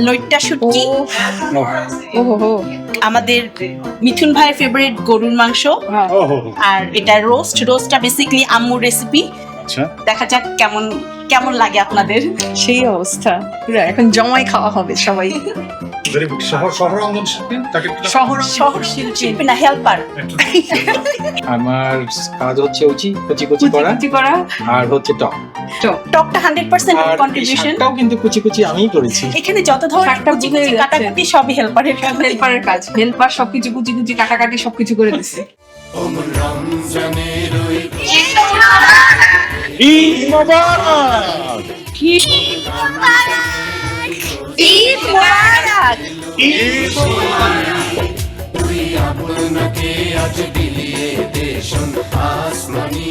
লইট্টা শুটকি, আমাদের মিঠুন ভাইয়ের ফেভারিট গরুর মাংস, আর এটা রোস্টটা বেসিক্যালি আম্মুর রেসিপি। দেখা যাক কেমন লাগে আপনাদের। সেই অবস্থা, এখন জমাই খাওয়া হবে সবাই। শহরাঙ্গন শিল্পী তাকে শহর শিল্পী না হেল্পার। আমার কাজ হচ্ছে কুচি কুচি করা আর হচ্ছে টক। টপটা 100% কন্ট্রিবিউশন। শাকটাও কিন্তু কুচি কুচি আমিই করেছি। এখানে যত ধরনের কুচি কুচি কাটাকাটি সবই হেল্পারের কাজ। হেল্পার সবকিছু কুচি কুচি কাটাকাটি সবকিছু করে দিচ্ছে। ঈদ মোবারক! ঈদ মোবারক! তুই আপনাকে আজ বিলিয়ে দেশ আসমানি